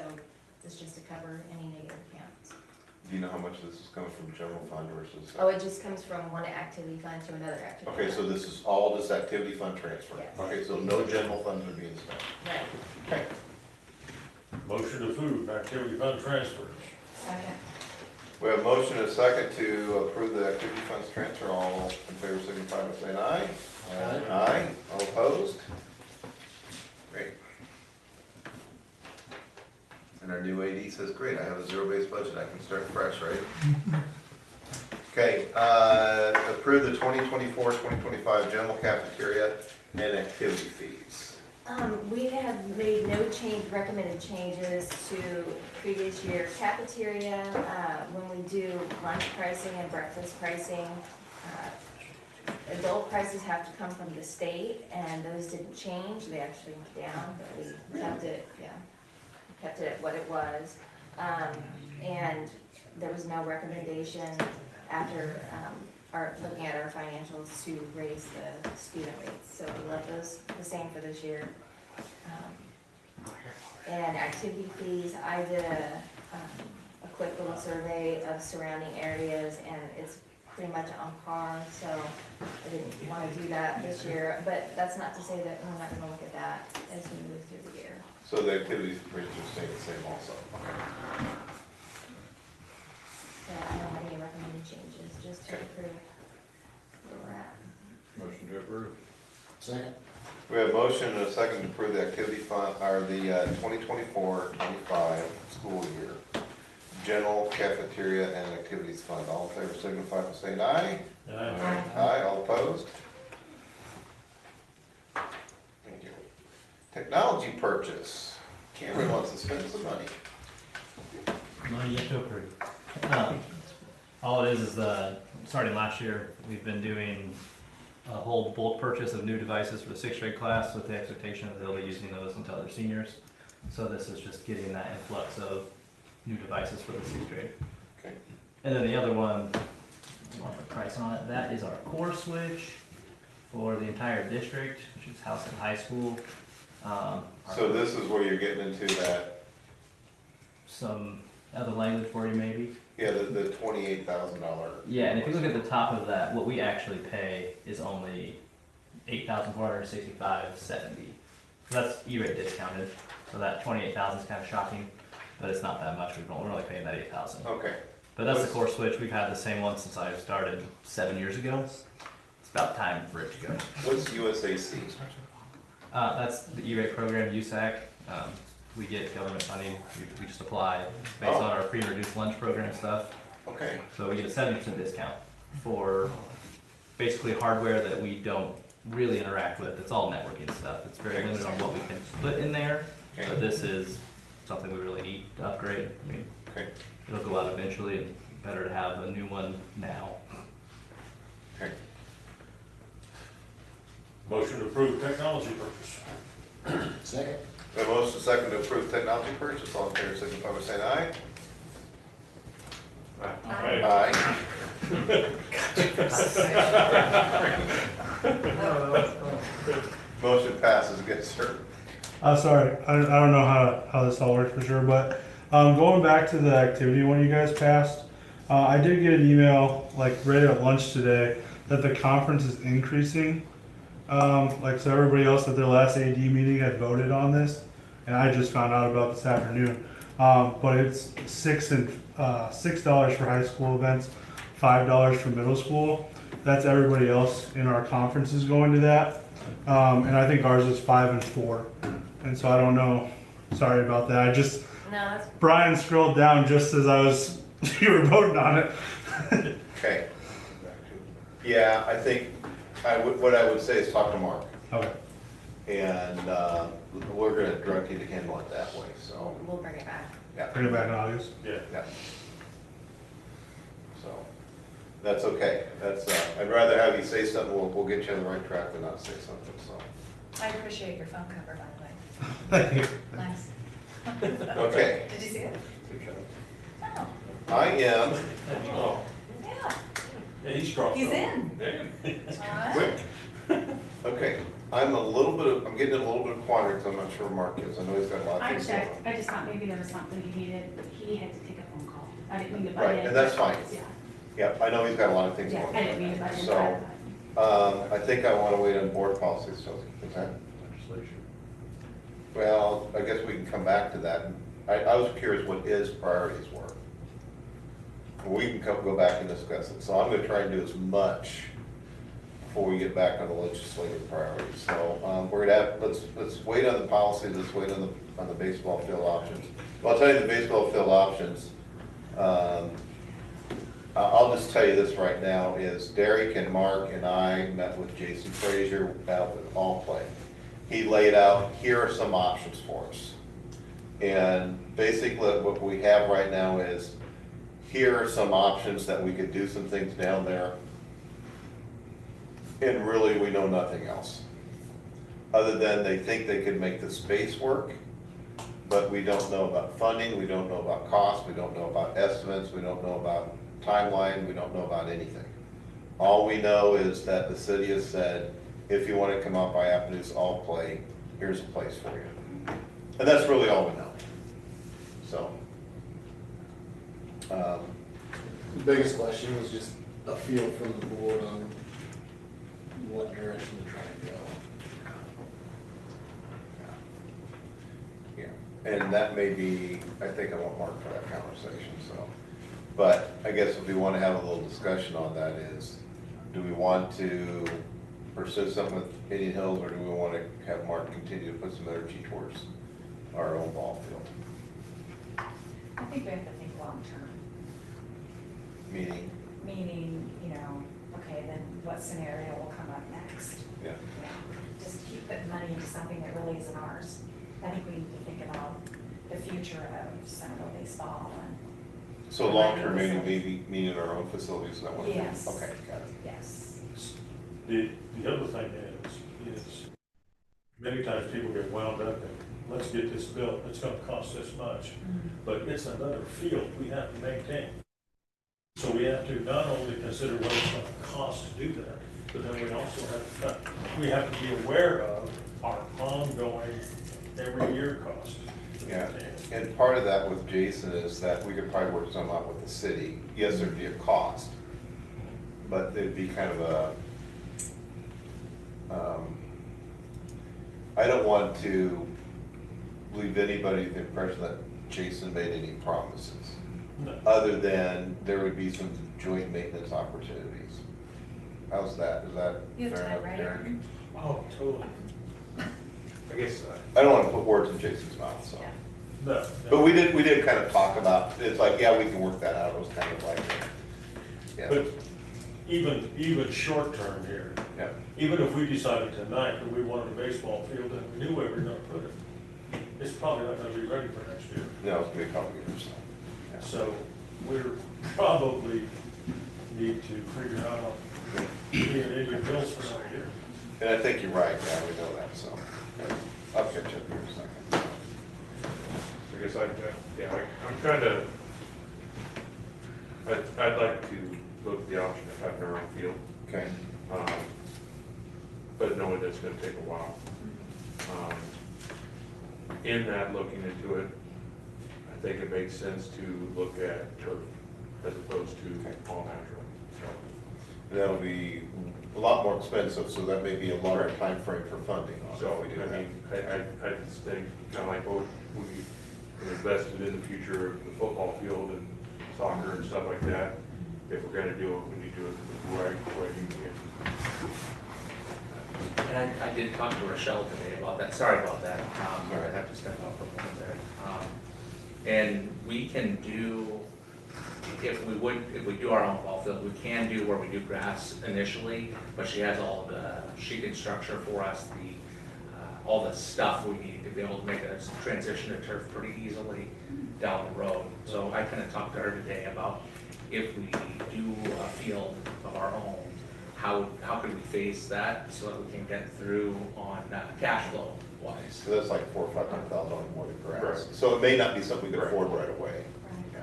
it's just to cover any negative accounts. Do you know how much this is coming from general fund versus? Oh, it just comes from one activity fund to another activity. Okay, so this is all just activity fund transfer? Yes. Okay, so no general funds are being spent? Right. Okay. Motion to approve activity fund transfers. Second. We have a motion and a second to approve the activity funds transfer. All in favor, signify by saying aye. Aye. Aye. All opposed? Great. And our new AD says, great, I have a zero-based budget, I can start fresh, right? Okay, approve the 2024-2025 general cafeteria and activity fees. We have made no recommended changes to previous year cafeteria. When we do lunch pricing and breakfast pricing, adult prices have to come from the state, and those didn't change. They actually went down, but we kept it, kept it at what it was. And there was no recommendation after looking at our financials to raise the student rates. So we left those the same for this year. And activity fees, I did a quick little survey of surrounding areas, and it's pretty much on par, so I didn't want to do that this year. But that's not to say that we're not going to look at that as we move through the year. So the activity rates are staying the same also? So I don't have any recommended changes, just to approve where we're at. Motion to approve. Second. We have a motion and a second to approve the activity fund, or the 2024-25 school year. General cafeteria and activities fund. All in favor signify by saying aye. Aye. Aye, all opposed? Thank you. Technology purchase. Cameron wants to spend some money. Money yet to approve. All it is starting last year, we've been doing a whole bulk purchase of new devices for the 6th grade class with the expectation that they'll be using those until they're seniors. So this is just getting that influx of new devices for the 6th grade. Okay. And then the other one, you want the price on it, that is our core switch for the entire district, which is housed in high school. So this is where you're getting into that, some other language for you maybe? yeah, the $28,000. Yeah, and if you look at the top of that, what we actually pay is only $8,465.70. That's E-rate discounted, so that $28,000 is kind of shocking, but it's not that much. We're only paying that $8,000. Okay. But that's the core switch. We've had the same one since I started 7 years ago. It's about time for it to go. What's USAC? That's the E-rate program, USAC. We get government funding. We just apply based on our free and reduced lunch program stuff. Okay. So we get a 70% discount for basically hardware that we don't really interact with. It's all networking stuff. It's very limited on what we can put in there. Okay. But this is something we really need to upgrade. I mean, Okay. it'll go out eventually, and better to have a new one now. Okay. Motion to approve technology purchase. Second. We have a motion and a second to approve technology purchase. All in favor signify by saying aye. Aye. Motion passes, good sir. Sorry, I don't know how this all works for sure, but going back to the activity one you guys passed, I did get an email like right at lunch today that the conference is increasing. Like so everybody else at their last AD meeting had voted on this, and I just found out about this afternoon. But it's $6 for high school events, $5 for middle school. That's everybody else in our conference is going to that. And I think ours is 5 and 4. And so I don't know. Sorry about that. Brian scrolled down just as you were voting on it. Okay. Yeah, I think what I would say is talk to Mark. Okay. And we're gonna direct you to handle it that way, so. We'll bring it back. Yeah. Bring it back in August. Yeah. Yeah. so. That's okay, that's, I'd rather have you say something, we'll get you on the right track than not say something, so. I appreciate your phone cover, by the way. Thank you. Nice. Okay. Did you see it? Oh, I am, Oh, yeah, yeah, he's strong. he's in. Yeah. quick. Okay, I'm getting a little bit of quandary because I'm not sure Mark is, I know he's got a lot of I things going checked, on. I just thought maybe there was something he needed, he had to take a phone call. I didn't mean to butt Right, in. and that's fine. Yeah, Yeah, I know he's got a lot of things yeah, going I on. didn't mean to butt in. So, I think I want to wait on board policies, so, is that? Legislation. Well, I guess we can come back to that. I was curious what his priorities were. We can go back and discuss it. So I'm gonna try and do as much before we get back on the legislative priorities. So, we're gonna have, let's wait on the policies, let's wait on the baseball field options. Well, I'll tell you the baseball field options. I'll just tell you this right now is Derek and Mark and I met with Jason Frazier out with All Play. He laid out, here are some options for us. And basically what we have right now is, here are some options that we could do some things down there. And really, we know nothing else. Other than they think they could make the space work, but we don't know about funding, we don't know about cost, we don't know about estimates, we don't know about timeline, we don't know about anything. All we know is that the city has said, if you want to come up by Appaloosa All Play, here's a place for you. And that's really all we know. So. The biggest question was just a feel from the board on what direction to try and go. Yeah, and that may be, I think I want Mark for that conversation, so. But I guess if we want to have a little discussion on that is, do we want to pursue something with Indian Hills, or do we want to have Mark continue to put some energy towards our own ball field? I think we have to think long-term, Meaning, meaning, okay, then what scenario will come up next? yeah, Just keep putting money into something that really isn't ours. I think we need to think about the future of Centerville baseball and. so long-term meaning our own facilities, is that what? Yes. Okay, got it. Yes. The other thing is many times people get wound up in, let's get this built, it's gonna cost this much. But it's another field we have to maintain. So we have to not only consider what it's gonna cost to do that, but then we also have to be aware of our ongoing every year cost. Yeah, and part of that with Jason is that we could probably work some out with the city. Yes, there'd be a cost, but it'd be kind of a, I don't want to leave anybody the impression that Jason made any promises. No. Other than there would be some joint maintenance opportunities. How's that? Is that You have fair time, enough, right, Derek? Aaron? Oh, totally. I guess, I don't want to put words in Jason's mouth, so. Yeah. No. But we did kind of talk about, it's like, yeah, we can work that out. It was kind of like, yeah. But even short term here, Yeah. even if we decided tonight that we wanted a baseball field and we knew where we were gonna put it, it's probably not gonna be ready for next year. No, it's gonna be a couple years, so. Yeah. So we're probably need to figure out being in your bills for another year. And I think you're right, yeah, we know that, so. I'll catch up here in a second. I guess I'm kind of, I'd like to look at the option of having our own field, Okay. but knowing that's gonna take a while. In that, looking into it, I think it makes sense to look at turf as opposed to all natural. So, That'll be a lot more expensive, so that may be a longer time frame for funding on it. So, if we do I that. mean, I just think, kind of like, we invested in the future of the football field and soccer and stuff like that. If we're gonna do it, we need to do it the right way. And I did talk to Rochelle today about that, sorry about that, I have to step out for a moment there. And we can do, if we do our own ball field, we can do where we do grass initially, but she has all the sheeted structure for us, all the stuff we need to be able to make a transition to turf pretty easily down the road. So I kind of talked to her today about if we do a field of our own, how could we face that so that we can get through on cash flow wise? So that's like $400,000 or $500,000 more than grass. Correct. So it may not be something we could afford right away.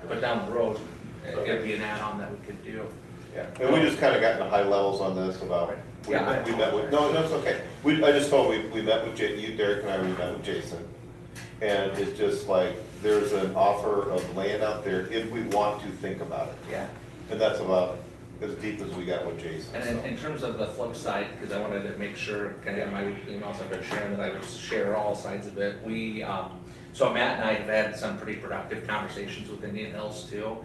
But down the road, it'd be an add-on that we could do. Yeah, and we just kind of got into high levels on this about, we Yeah, met with, no, it's okay. I just told we met with you, Derek and I, we met with Jason. And it's just like, there's an offer of land out there if we want to think about it. Yeah. And that's about as deep as we got with Jason. And in terms of the flip side, because I wanted to make sure, kind of in my emails I've been sharing, that I would share all sides of it. So Matt and I have had some pretty productive conversations with Indian Hills too.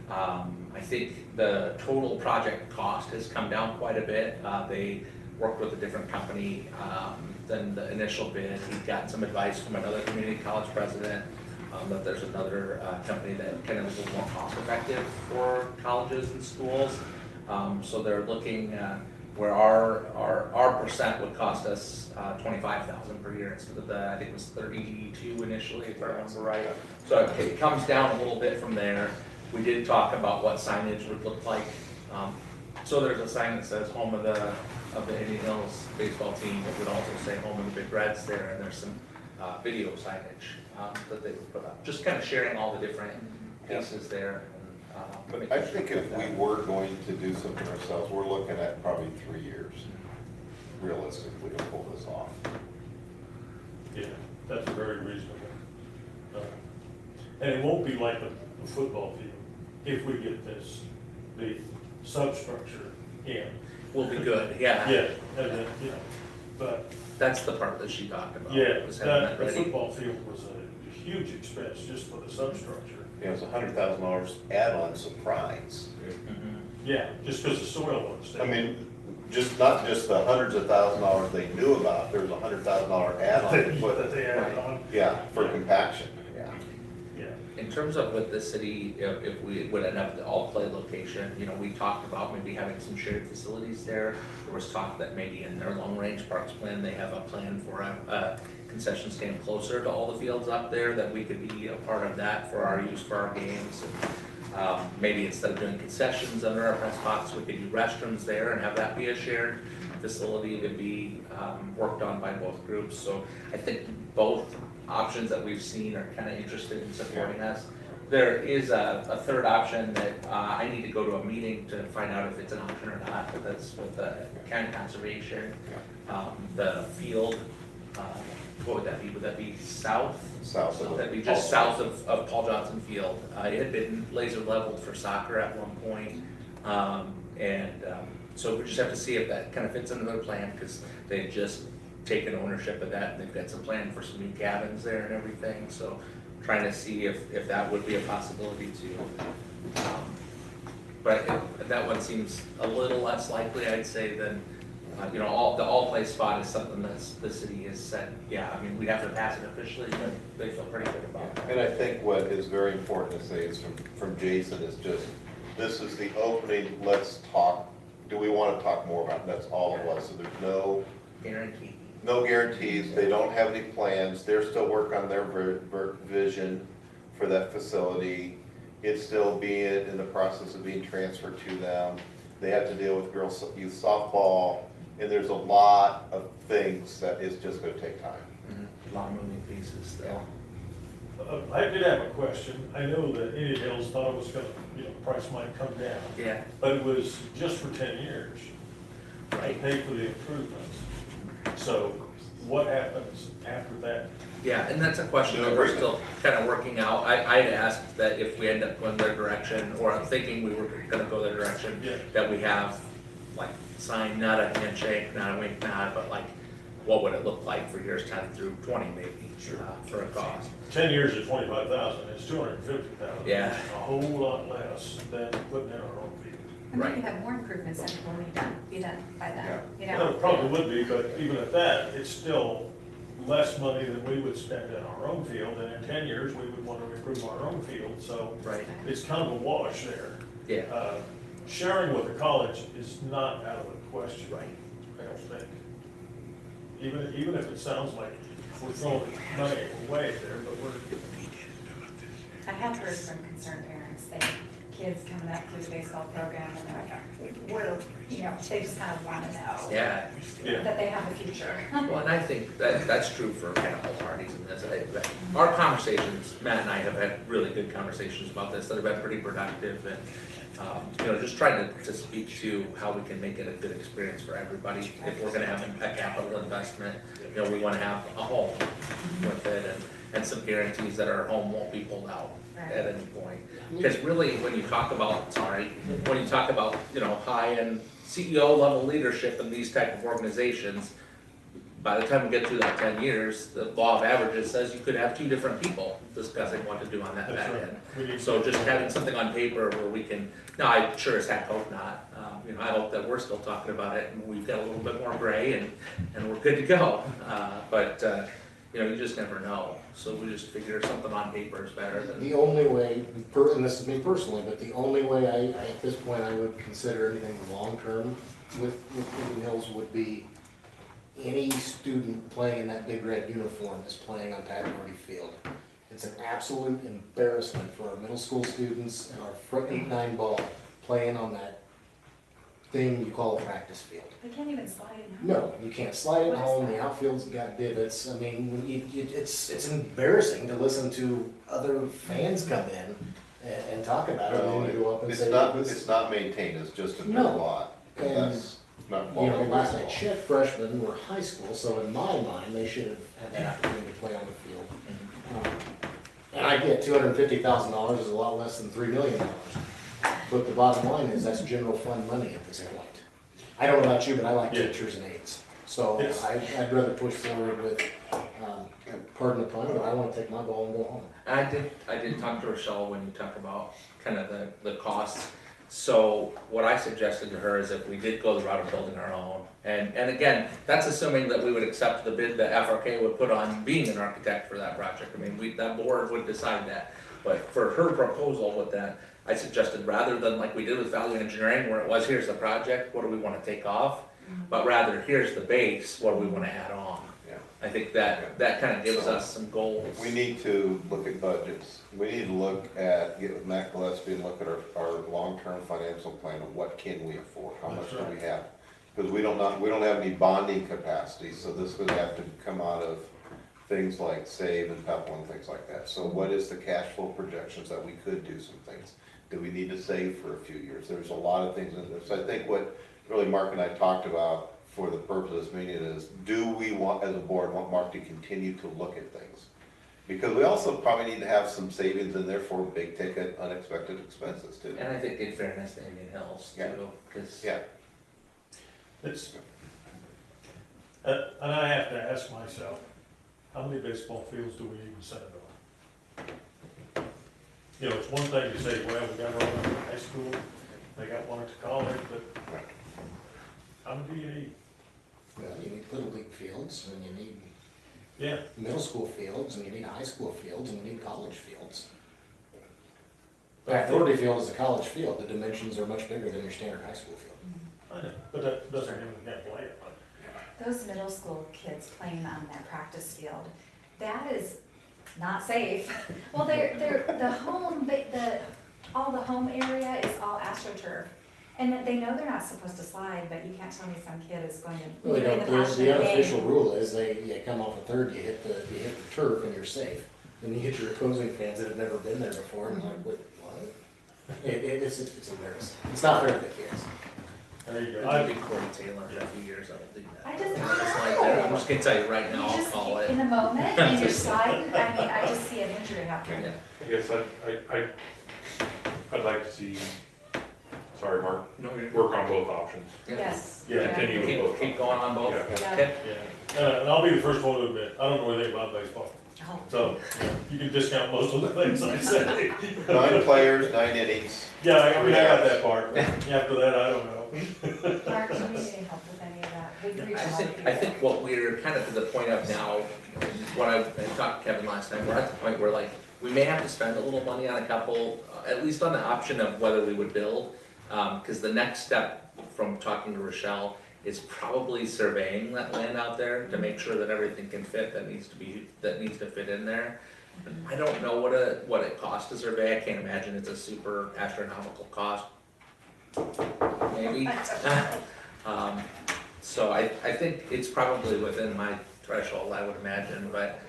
I think the total project cost has come down quite a bit. They worked with a different company than the initial bid. He got some advice from another community college president that there's another company that kind of is a little more cost effective for colleges and schools. So they're looking where our percent would cost us $25,000 per year instead of I think it was 32 initially, if I remember right. So it comes down a little bit from there. We did talk about what signage would look like. So there's a sign that says home of the Indian Hills baseball team. It would also say home of the Big Reds there, and there's some video signage that they would put up. Just kind of sharing all the different pieces there. But I think if we were going to do something ourselves, we're looking at probably 3 years, realistically, to pull this off. Yeah, that's very reasonable. And it won't be like a football field if we get the substructure in. Will be good, yeah. Yeah, and then, but. That's the part that she talked about. Yeah, was having that the ready. football field was a huge expense just for the substructure. Yeah, it was $100,000 add-on surprise. Mhm. Yeah, just because the soil was there. I mean, not just the hundreds of $1,000s they knew about, there was a $100,000 add-on. That they added on. Yeah, for compaction, yeah. Yeah. In terms of with the city, if we would end up at the all-play location, we talked about maybe having some shared facilities there. There was talk that maybe in their long-range parks plan, they have a plan for a concession stand closer to all the fields up there, that we could be a part of that for our use for our games. And maybe instead of doing concessions under our press box, we could do restrooms there and have that be a shared facility to be worked on by both groups. So I think both options that we've seen are kind of interested in supporting us. There is a third option that I need to go to a meeting to find out if it's an option or not, but that's with the county conservation. The field, what would that be? Would that be south? South. So that'd be just south of Paul Johnson Field. It had been laser leveled for soccer at one point. So we just have to see if that kind of fits into their plan, because they've just taken ownership of that. They've got some plan for some new cabins there and everything. So trying to see if that would be a possibility too. But that one seems a little less likely, I'd say, than, the all-play spot is something that the city has said, yeah, I mean, we'd have to pass it officially, but they feel pretty good about it. And I think what is very important to say is from Jason is just, this is the opening, let's talk. Do we want to talk more about it? That's all it was. So there's no guarantees. They don't have any plans. They're still working on their vision for that facility. It's still being in the process of being transferred to them. They have to deal with girls youth softball, and there's a lot of things that is just going to take time. A lot of moving pieces still. I did have a question. I know that Indian Hills thought it was going to, price might come down. Yeah. But it was just for 10 years. Right. Pay for the improvements. So what happens after that? Yeah, and that's a question that we're still kind of working out. I'd asked that if we end up going their direction, or I'm thinking we were gonna go their direction, that we have, like, signed, not a handshake, not a wink nod, but like, what would it look like for years 10 through 20 maybe, for a cost. 10 years is 25,000, it's 250,000. Yeah. A whole lot less than putting in our own field. And then you have more improvements that will be done by then, Well, it probably would be, but even at that, it's still less money than we would spend in our own field, and in 10 years, we would want to improve our own field, so it's kind of a wash there. Yeah. Sharing with the college is not out of the question. Right. I don't think. Even if it sounds like we're throwing money away there, but we're. I have heard from concerned parents, kids coming up through the baseball program and they're like, we're, they just kind of want to know Yeah. that they have a future. Well, and I think that's true for kind of all parties in this. Our conversations, Matt and I have had really good conversations about this that have been pretty productive and, just trying to speak to how we can make it a good experience for everybody. If we're gonna have a capital investment, we wanna have a home with it and some guarantees that our home won't be pulled out at any point. Because really, when you talk about, high-end CEO level leadership in these type of organizations, by the time we get through that 10 years, the law of averages says you could have 2 different people discussing what to do on that That's back right. end. So just having something on paper where we can, now I sure as heck hope not. I hope that we're still talking about it and we've got a little bit more gray and we're good to go. But you just never know. So we just figure something on paper is better than. The only way, and this is me personally, but the only way at this point I would consider anything long-term with Indian Hills would be any student playing in that big red uniform is playing on Tallahassee Field. It's an absolute embarrassment for our middle school students and our front 8-9 ball playing on that thing you call a practice field. They can't even slide it. No, you can't slide it home, the outfield's got divots, I mean, it's embarrassing to listen to other fans come in and talk about it, and then you go up and say. It's not maintained, it's just a dirt No. lot. And, That's not last night, Chet freshmen were high school, so in my mind, they should have had that opportunity to play on the field. And I get $250,000 is a lot less than $3 million. But the bottom line is that's general fund money at this point. I don't know about you, but I like teachers and aides. So I'd rather push forward with, pardon the pun, but I want to take my ball and go home. I did talk to Rochelle when you talk about kind of the costs. So what I suggested to her is if we did go the route of building our own, and again, that's assuming that we would accept the bid that FRK would put on being an architect for that project. I mean, that board would decide that. But for her proposal with that, I suggested rather than like we did with value engineering where it was, here's the project, what do we want to take off? But rather, here's the base, what do we want to add on? Yeah. I think that kind of gives us some goals. We need to look at budgets. We need to get with Matt Gillespie and look at our long-term financial plan of what can we afford, how much do we have? Because we don't have any bonding capacity, so this would have to come out of things like SAVE and PEPAL and things like that. So what is the cash flow projections that we could do some things? Do we need to save for a few years? There's a lot of things in this. I think what really Mark and I talked about for the purpose of this meeting is, do we want, as a board, want Mark to continue to look at things? Because we also probably need to have some savings in there for big ticket, unexpected expenses too. And I think in fairness to Indian Hills too, because. Yeah. It's, and I have to ask myself, how many baseball fields do we even send it on? It's one thing to say, well, we got one at high school, they got one at college, but how many do you need? Well, you need little league fields, and you need middle school fields, and you need high school fields, and you need college fields. Authority Field is a college field, the dimensions are much bigger than your standard high school field. I know, but that doesn't mean we can't play it. Those middle school kids playing on that practice field, that is not safe. Well, all the home area is all AstroTurf. And they know they're not supposed to slide, but you can't tell me some kid is going to. Well, the unofficial rule is you come off a third, you hit the turf and you're safe. Then you hit your opposing fans that have never been there before and like, what? It's embarrassing. It's not fair to the kids. There you go. I'd be Corey Taylor in a few years, I will do that. I just I'm just gonna tell you right now, I'll call it. In the moment, and you're sliding, I just see an injury happening. I guess I'd like to see, sorry, Mark, work on both options. Yes. Continue with both. Keep going on both. Yeah. Okay. And I'll be the first one to admit, I don't know anything about baseball. Oh. So you can discount most of the things I say. 9 players, 9 innings. Yeah, I got that part. After that, I don't know. Mark, do you need any help with any of that? We've reached a lot of people. I think what we're kind of to the point of now, when I talked to Kevin last time, we're at the point where like, we may have to spend a little money on a couple, at least on the option of whether we would build. Because the next step from talking to Rochelle is probably surveying that land out there to make sure that everything can fit that needs to fit in there. I don't know what it costs to survey, I can't imagine it's a super astronomical cost. Maybe. So I think it's probably within my threshold, I would imagine, but,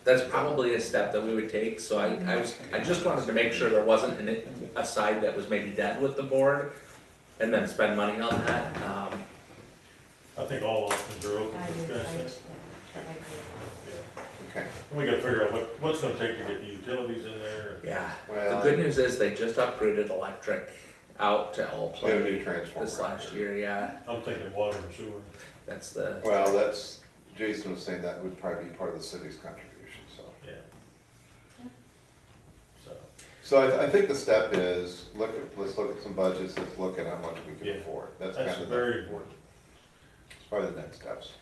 that's probably a step that we would take, so I just wanted to make sure there wasn't a side that was maybe dead with the board, and then spend money on that, I think all options are open to discussion. Okay. We gotta figure out what's gonna take to get the utilities in there. yeah. The Well, good news is they just upgraded electric out to all we have a play new transformer. this last year, yeah, I'm thinking water and sewer. that's the. Well, that's, Jason was saying that would probably be part of the city's contribution, so. Yeah. So, So I think the step is, let's look at some budgets, let's look at how much we can Yeah. afford. That's kind that's of very important. it's probably the next steps.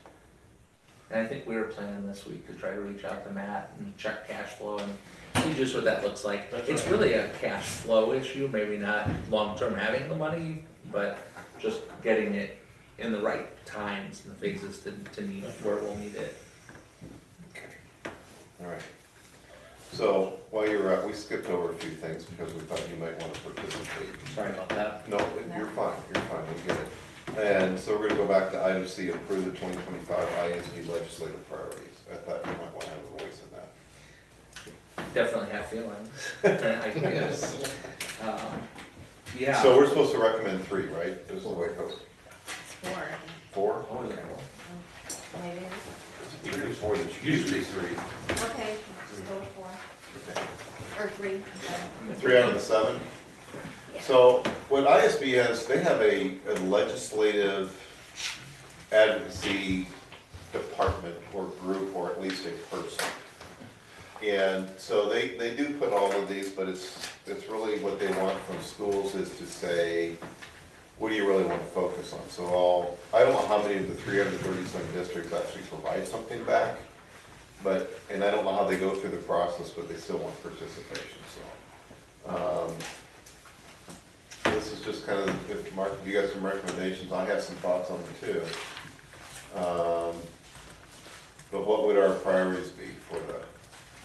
And I think we were planning this week to try to reach out to Matt and check cash flow and see just what that looks like. That's It's right. really a cash flow issue, maybe not long-term having the money, but just getting it in the right times and the phases to need where we'll need it. Okay. All right. So while you were out, we skipped over a few things because we thought you might want to participate. Sorry about that. No, you're fine, we get it. And so we're gonna go back to item C, approve the 2025 ISD legislative priorities. I thought you might want to have a voice in that. Definitely have feelings, I guess. Yeah. So we're supposed to recommend 3, right? This is the way it goes. It's 4. 4? Oh, yeah. Maybe. Usually 4, it's usually 3. Okay, just go with 4. Okay. Or 3. 3 out of the 7? Yeah. So what ISB has, they have a legislative advocacy department or group, or at least a person. And so they do put all of these, but it's really what they want from schools is to say, what do you really want to focus on? So I don't know how many of the 337 districts actually provide something back, and I don't know how they go through the process, but they still want participation, so. This is just kind of, if Mark, if you got some recommendations, I have some thoughts on them too. But what would our priorities be for the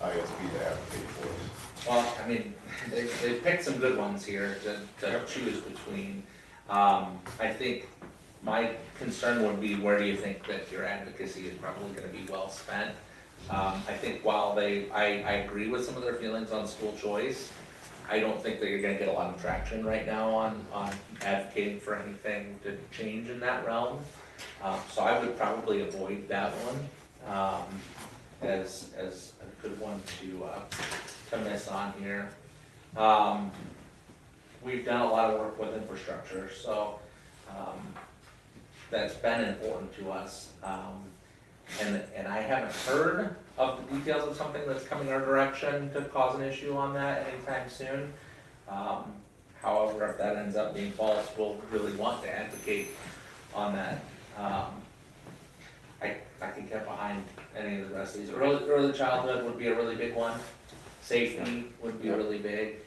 ISB to advocate for us? Well, I mean, they picked some good ones here to choose between. I think my concern would be, where do you think that your advocacy is probably gonna be well spent? I think while I agree with some of their feelings on school choice, I don't think that you're gonna get a lot of traction right now on advocating for anything to change in that realm. So I would probably avoid that one, as a good one to miss on here. We've done a lot of work with infrastructure, so, that's been important to us. And I haven't heard of the details of something that's coming our direction to cause an issue on that anytime soon. However, if that ends up being false, we'll really want to advocate on that. I can get behind any of the rest of these. Early childhood would be a really big one. Safety would be really big.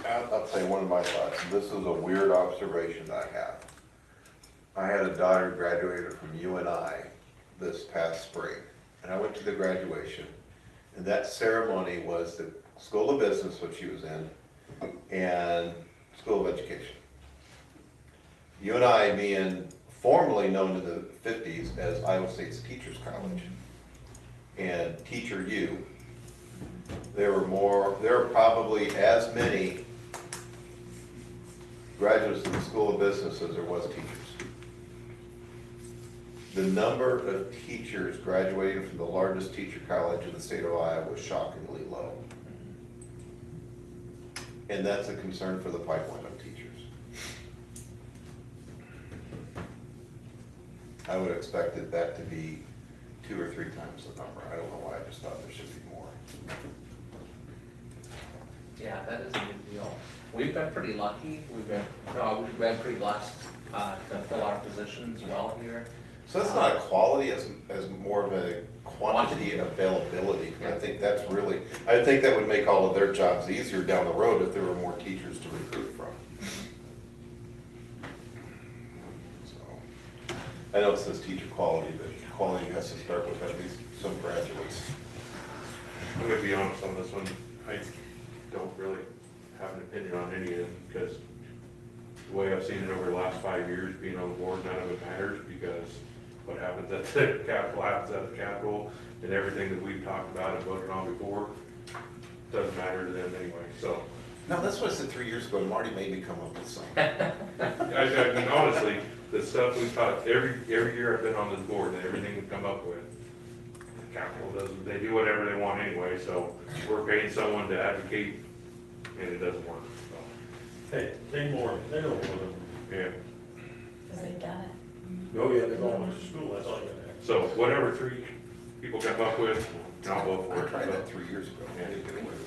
I'll tell you one of my thoughts, and this is a weird observation I have. I had a daughter graduated from UNI this past spring, and I went to the graduation, and that ceremony was the School of Business, which she was in, and School of Education. UNI being formerly known in the 50s as Iowa State's Teachers College, and Teacher U. There were probably as many graduates of the School of Business as there was teachers. The number of teachers graduating from the largest teacher college in the state of Iowa was shockingly low. And that's a concern for the pipeline of teachers. I would have expected that to be 2 or 3 times the number. I don't know why, I just thought there should be more. Yeah, that is a big deal. We've been pretty lucky. We've been pretty blessed to fill our positions well here. So that's not a quality as more of a quantity and availability. I think that's really, I think that would make all of their jobs easier down the road if there were more teachers to recruit from. So, I know it says teacher quality, but quality has to start with at least some graduates. I'm gonna be honest on this one, I don't really have an opinion on any of it, because the way I've seen it over the last 5 years being on the board, none of it matters, because what happens at the Capitol happens at the Capitol, and everything that we've talked about and voted on before doesn't matter to them anyway, so. No, that's what I said 3 years ago, and Marty made me come up with something. I mean, honestly, the stuff we've talked, every year I've been on this board, and everything we've come up with, the Capitol doesn't, they do whatever they want anyway, so we're paying someone to advocate, and it doesn't work, so. Hey, they know more than, Yeah, Because they've done it. oh yeah, they've all went to school, that's all you gotta have. so whatever three people come up with, I'll vote for I it. tried that 3 years ago. Yeah.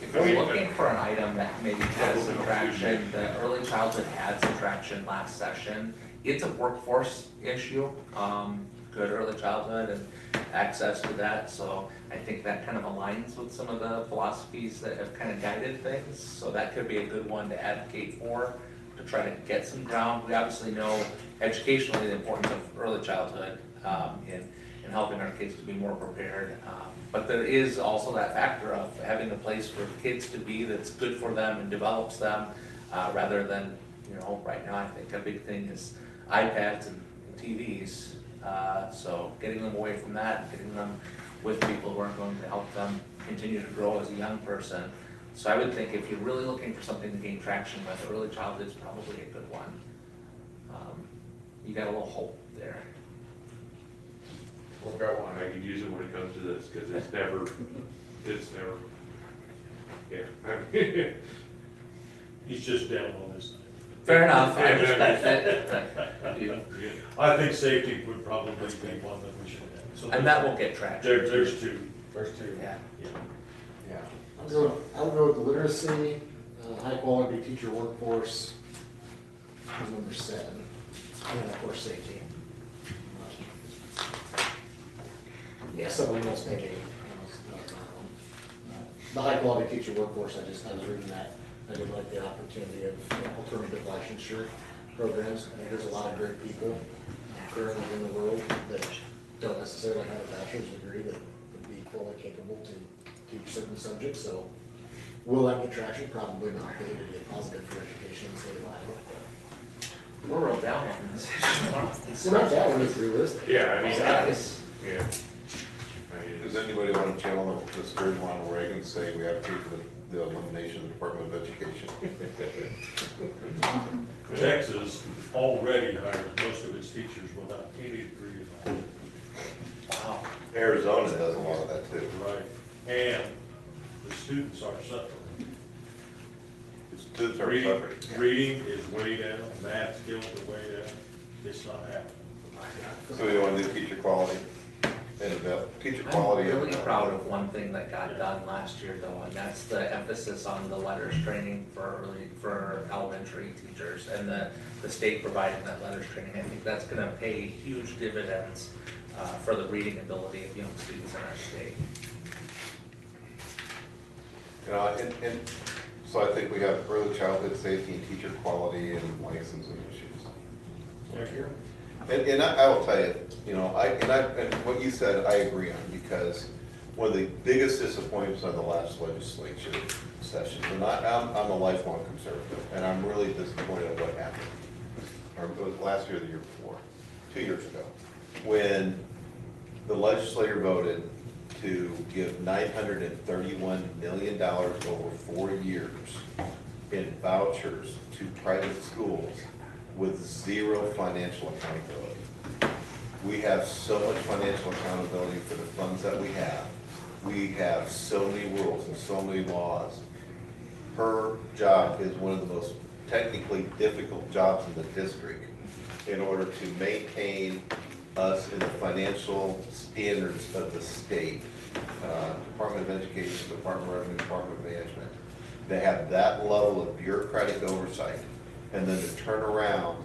If we're looking for an item that maybe has some traction, the early childhood had some traction last session. It's a workforce issue, good early childhood and access to that, so I think that kind of aligns with some of the philosophies that have kind of guided things. So that could be a good one to advocate for, to try to get some ground. We obviously know educationally the importance of early childhood, in helping our kids to be more prepared. But there is also that factor of having a place for kids to be that's good for them and develops them, rather than, right now I think a big thing is iPads and TVs. So getting them away from that, and getting them with people who are going to help them continue to grow as a young person. So I would think if you're really looking for something to gain traction with, early childhood is probably a good one. You got a little hope there. I could use it when it comes to this, because it's never, yeah. He's just down on this. Fair enough, I respect it. I think safety would probably be one that we should have. So And that will get traction. There's two. Yeah. Yeah. I'll go with the literacy, high quality teacher workforce, number 7, and of course, safety. Yeah. Someone else thinking. The high quality teacher workforce, I was reading that, I did like the opportunity of alternative licensure programs. I think there's a lot of great people currently in the world that don't necessarily have a bachelor's degree that would be fully capable to teach certain subjects, so will that get traction? Probably not, but it would be positive for education in the state of Iowa. We're real down on this. So not that one is realistic. Yeah, I mean, Exactly. yeah. Does anybody want to channel the spirit of Ronald Reagan, say we have to for the elimination of the Department of Education? Texas already hires most of its teachers without any degree in it. Wow. Arizona does a lot of that too. Right. And the students are suffering. Students are suffering. Reading is way down, math skills are way down. It's not happening. So we want to do teacher quality and teacher quality. I'm really proud of one thing that got done last year though, and that's the emphasis on the letters training for elementary teachers and the state providing that letters training. I think that's gonna pay huge dividends for the reading ability of young students in our state. And so I think we have early childhood safety and teacher quality and licensing issues. Thank you. And I will tell you, and what you said, I agree on, because one of the biggest disappointments on the last legislature session, and I'm a lifelong conservative, and I'm really disappointed at what happened. Or it was last year or the year before, 2 years ago, when the legislature voted to give $931 million over 4 years in vouchers to private schools with zero financial accountability. We have so much financial accountability for the funds that we have. We have so many rules and so many laws. Her job is one of the most technically difficult jobs in the district in order to maintain us in the financial standards of the state. Department of Education, Department of Revenue, Department of Management. They have that level of bureaucratic oversight, and then to turn around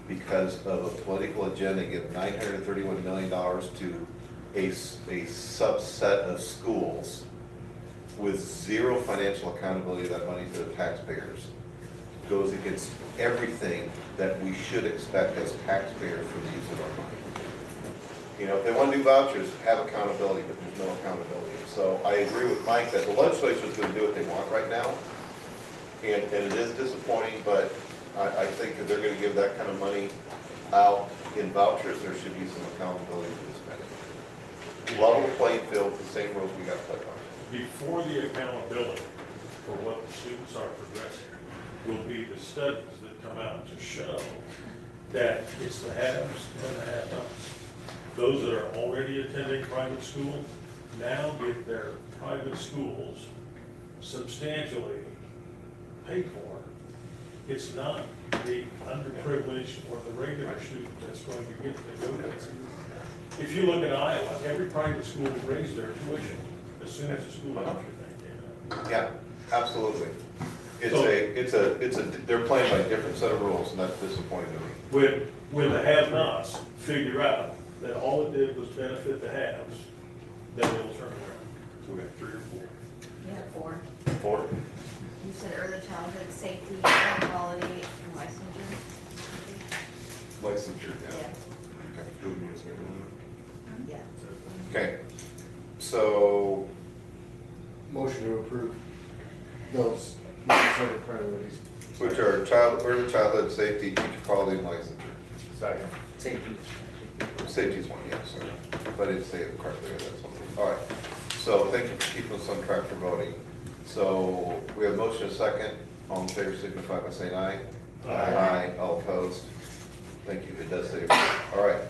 because of a political agenda, give $931 million to a subset of schools with zero financial accountability of that money to the taxpayers, goes against everything that we should expect as taxpayers from the use of our money. You know, if they want to do vouchers, have accountability, but there's no accountability. So I agree with Mike that the legislature is going to do what they want right now. And it is disappointing, but I think that they're going to give that kind of money out in vouchers. There should be some accountability for the spending. Level playing field, the same rules we got to play by. Before the accountability for what the students are progressing will be the studies that come out to show that it's the haves and the have-nots. Those that are already attending private school now get their private schools substantially paid for. It's not the underprivileged or the regular student that's going to get to go there. If you look at Iowa, every private school raised their tuition as soon as the school voucher thing came out. Yeah, absolutely. They're playing by a different set of rules, and that's disappointing to me. When the have-nots figure out that all it did was benefit the haves, then it'll turn around. So we got 3 or 4. You have 4. 4? You said early childhood safety, quality, and licensure. Licensure, yeah. Yeah. Okay. Food and music. Yeah. Okay, so, Motion to approve those necessary priorities. which are early childhood safety, teacher quality, and licensure. Second. Safety. Safety is one, yeah, sorry. If I didn't say it correctly, that's something. All right, so thank you for keeping us on track for voting. So we have motion and second. All in favor signify by saying aye. Aye. All opposed? Thank you, it does say. All right,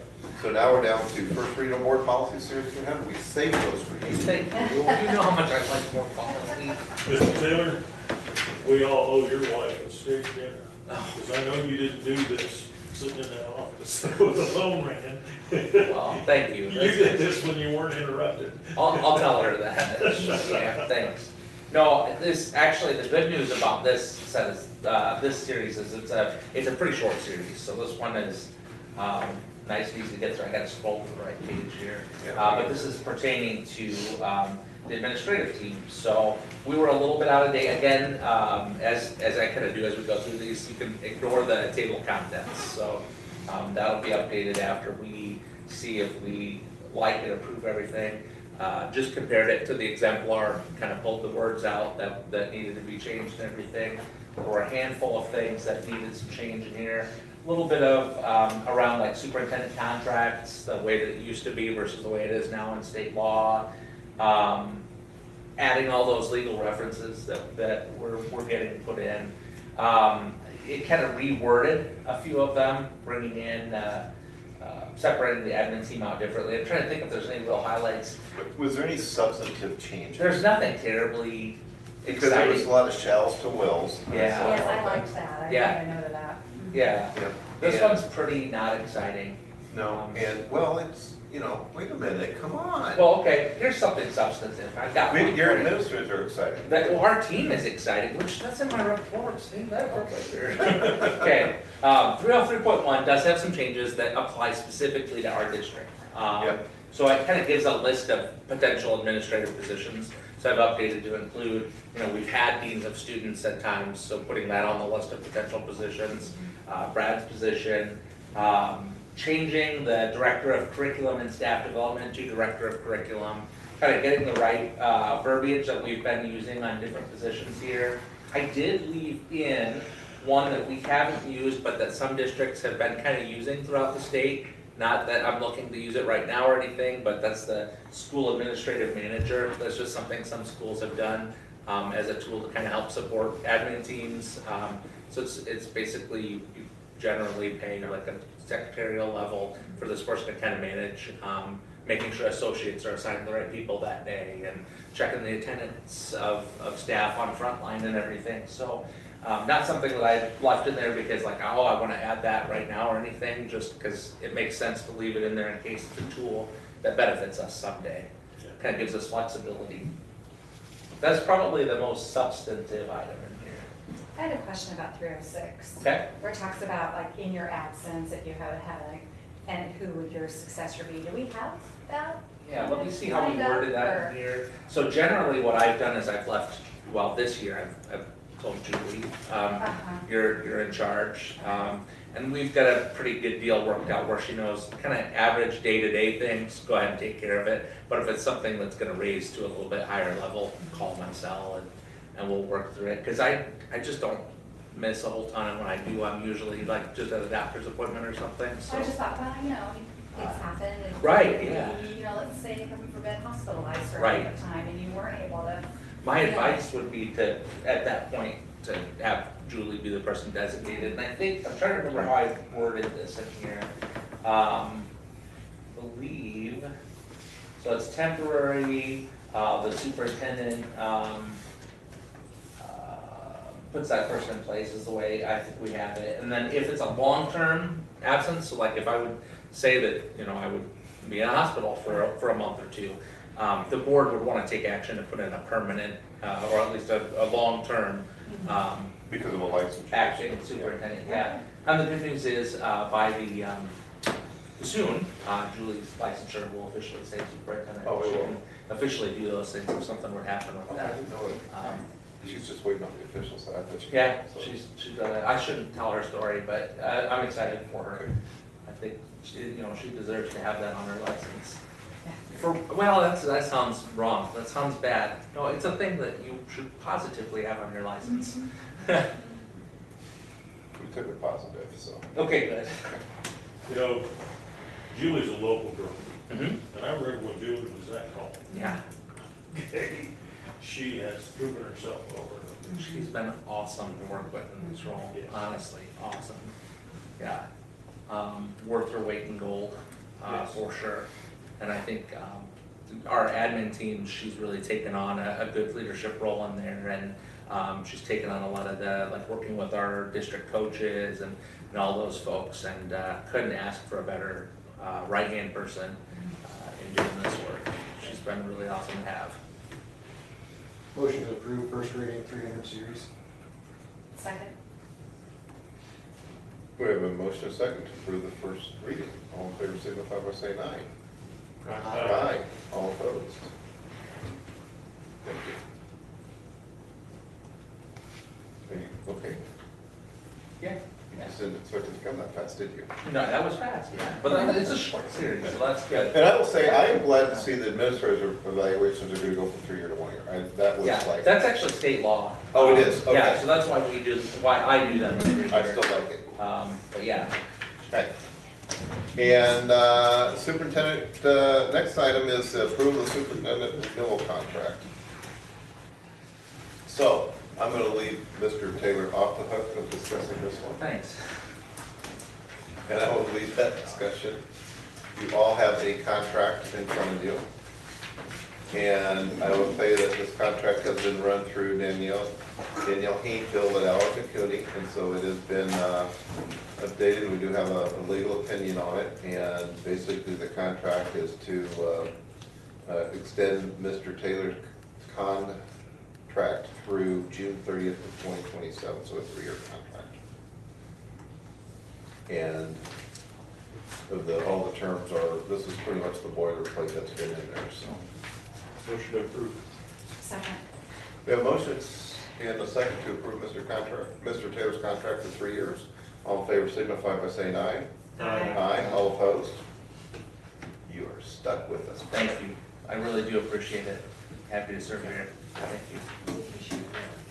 so now we're down to first reading of board policy series 200. We saved those for you. Thank you. You know how much I like more policy. Mr. Taylor, we all owe your wife a steak dinner, because I know you didn't do this sitting in that office with the phone ringing. Well, thank you. You did this when you weren't interrupted. I'll tell her that. Yeah, thanks. No, actually, the good news about this this series is it's a pretty short series. So this one is nice and easy to get through. I got to scroll to the right page here. But this is pertaining to the administrative team. So we were a little bit out of date again, as I kind of do as we go through these. You can ignore the table of contents. So that'll be updated after we see if we like and approve everything. Just compared it to the exemplar, kind of pulled the words out that needed to be changed and everything. There were a handful of things that needed some change in here. A little bit of around like superintendent contracts, the way that it used to be versus the way it is now in state law. Adding all those legal references that we're getting put in. It kind of reworded a few of them, bringing in separating the admin team out differently. I'm trying to think if there's any real highlights. Was there any substantive change? There's nothing terribly Because there was a exciting. lot of shalls to wills. Yeah. Yes, I liked that. I Yeah. made a note of that. Yeah, Yeah. this And- one's pretty not exciting. No, and, well, it's, wait a minute, come on. Well, okay, here's something substantive. I got one. Your for you. administrators are excited. Well, our team is exciting, which that's in my report. See, that looks like Okay, 303.1 does have some changes that apply specifically to our district. Yep. So it kind of gives a list of potential administrative positions. So I've updated to include, we've had deans of students at times, so putting that on the list of potential positions. Brad's position, changing the director of curriculum and staff development to director of curriculum, kind of getting the right verbiage that we've been using on different positions here. I did leave in one that we haven't used, but that some districts have been kind of using throughout the state. Not that I'm looking to use it right now or anything, but that's the school administrative manager. That's just something some schools have done as a tool to kind of help support admin teams. So it's basically you generally pay like a secretarial level for this person to kind of manage, making sure associates are assigned the right people that day and checking the attendance of staff on frontline and everything. So not something that I left in there because I want to add that right now or anything, just because it makes sense to leave it in there in case it's a tool that benefits us someday. Kind of gives us flexibility. That's probably the most substantive item in here. I had a question about 306. Okay. Where it talks about in your absence, if you have had and who would your successor be? Do we have that? Yeah, let me see how we lined up, worded that or- in here. So generally what I've done is I've left, this year I've told Julie, Uh-huh. you're in charge. And we've got a pretty good deal worked out where she knows kind of average day-to-day things, go ahead and take care of it. But if it's something that's gonna raise to a little bit higher level, call my cell and we'll work through it. Cause I just don't miss a whole ton, and when I do, I'm usually like just at a doctor's appointment or something, so. I just thought, well, you know, things happen. And Right, yeah. You know, let's say heaven forbid hospitalized for a Right. period of time and you weren't able to. My Yeah. advice would be to, at that point, to have Julie be the person designated, and I think, I'm trying to remember how I worded this in here. Believe, so it's temporary, the superintendent, puts that person in place is the way I think we have it. And then if it's a long-term absence, so like if I would say that, you know, I would be in a hospital for a month or two, the board would want to take action to put in a permanent, or at least a long-term, Because of a license. acting superintendent, yeah. And the good news is, by the, soon, Julie's licensure will officially say superintendent. Oh, it She will. can officially do those things if something would happen with I that. didn't know it. She's just waiting on the official side. I thought she. Yeah, so- she's done it. I shouldn't tell her story, but I'm excited for her. I think she, you know, she deserves to have that on her license. Well, that sounds wrong. That sounds bad. No, it's a thing that you should positively have on your license. We took it positive, so. Okay, good. You know, Julie's a local girl, Mhm. and I remember when Julie was that tall. Yeah, Okay, she has proven herself over and over. she's been awesome to work with in this role, Yes. honestly, awesome. Yeah, worth her weight in gold, Yes. for sure. And I think, our admin team, she's really taken on a good leadership role in there, and, she's taken on a lot of the, like, working with our district coaches and all those folks, and, couldn't ask for a better, right-hand person, in doing this work. She's been really awesome to have. Motion to approve first reading 300 series. Second. We have a motion and a second to approve the first reading. All in favor, signify by saying aye. Aye. All opposed? Thank you. Are you okay? Yeah. You just didn't expect it to come that fast, did you? No, that was fast, yeah. But it's a short series, so that's good. And I will say, I am glad to see the administrative evaluations are gonna go from 3 year to 1 year. That was Yeah, like, that's actually state law. Oh, it is? Yeah, Okay. so that's why we do, why I do them every year. I still like it. But yeah, Okay. And superintendent, next item is approval of superintendent renewal contract. So, I'm gonna leave Mr. Taylor off the hook of discussing this one. thanks. And I will leave that discussion. You all have a contract in front of you. And I will say that this contract has been run through Danielle Hainfield at Allerton County, and so it has been updated. We do have a legal opinion on it, and basically the contract is to extend Mr. Taylor's contract through June 30th of 2027, so a 3-year contract. And all the terms are, this is pretty much the boilerplate that's been in there, so. Motion to approve. Second. We have motions and a second to approve Mr. Taylor's contract for 3 years. All in favor signify by saying aye. Aye. All opposed? You are stuck with us. Thank you. I really do appreciate it. Happy to serve here. Thank you.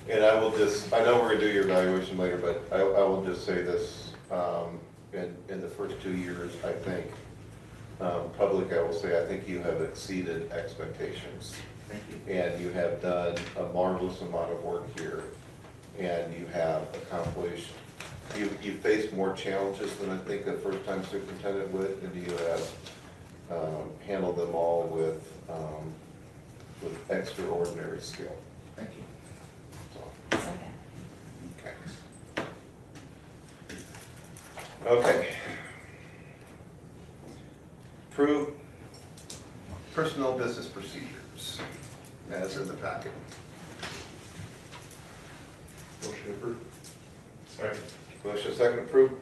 And I will just, I know we're gonna do your evaluation later, but I will just say this, in the first 2 years, I think, public, I will say, I think you have exceeded expectations. Thank you. And you have done a marvelous amount of work here, and you have accomplished, you faced more challenges than I think a first-time superintendent would, and you have handled them all with extraordinary skill. Thank you. So, Second. okay. Approve personnel business procedures as in the packet. Motion to approve. Second. Motion second approve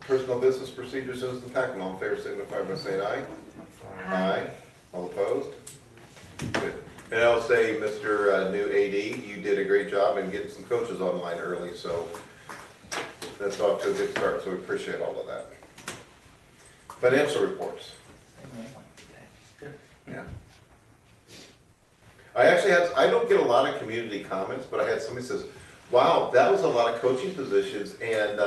personal business procedures as in the packet. All in favor signify by saying aye. Aye. All opposed? Good. And I'll say, Mr. New AD, you did a great job in getting some coaches online early, so that's off to a good start, so we appreciate all of that. Financial reports. Yeah. I don't get a lot of community comments, but I had somebody says, wow, that was a lot of coaching positions, and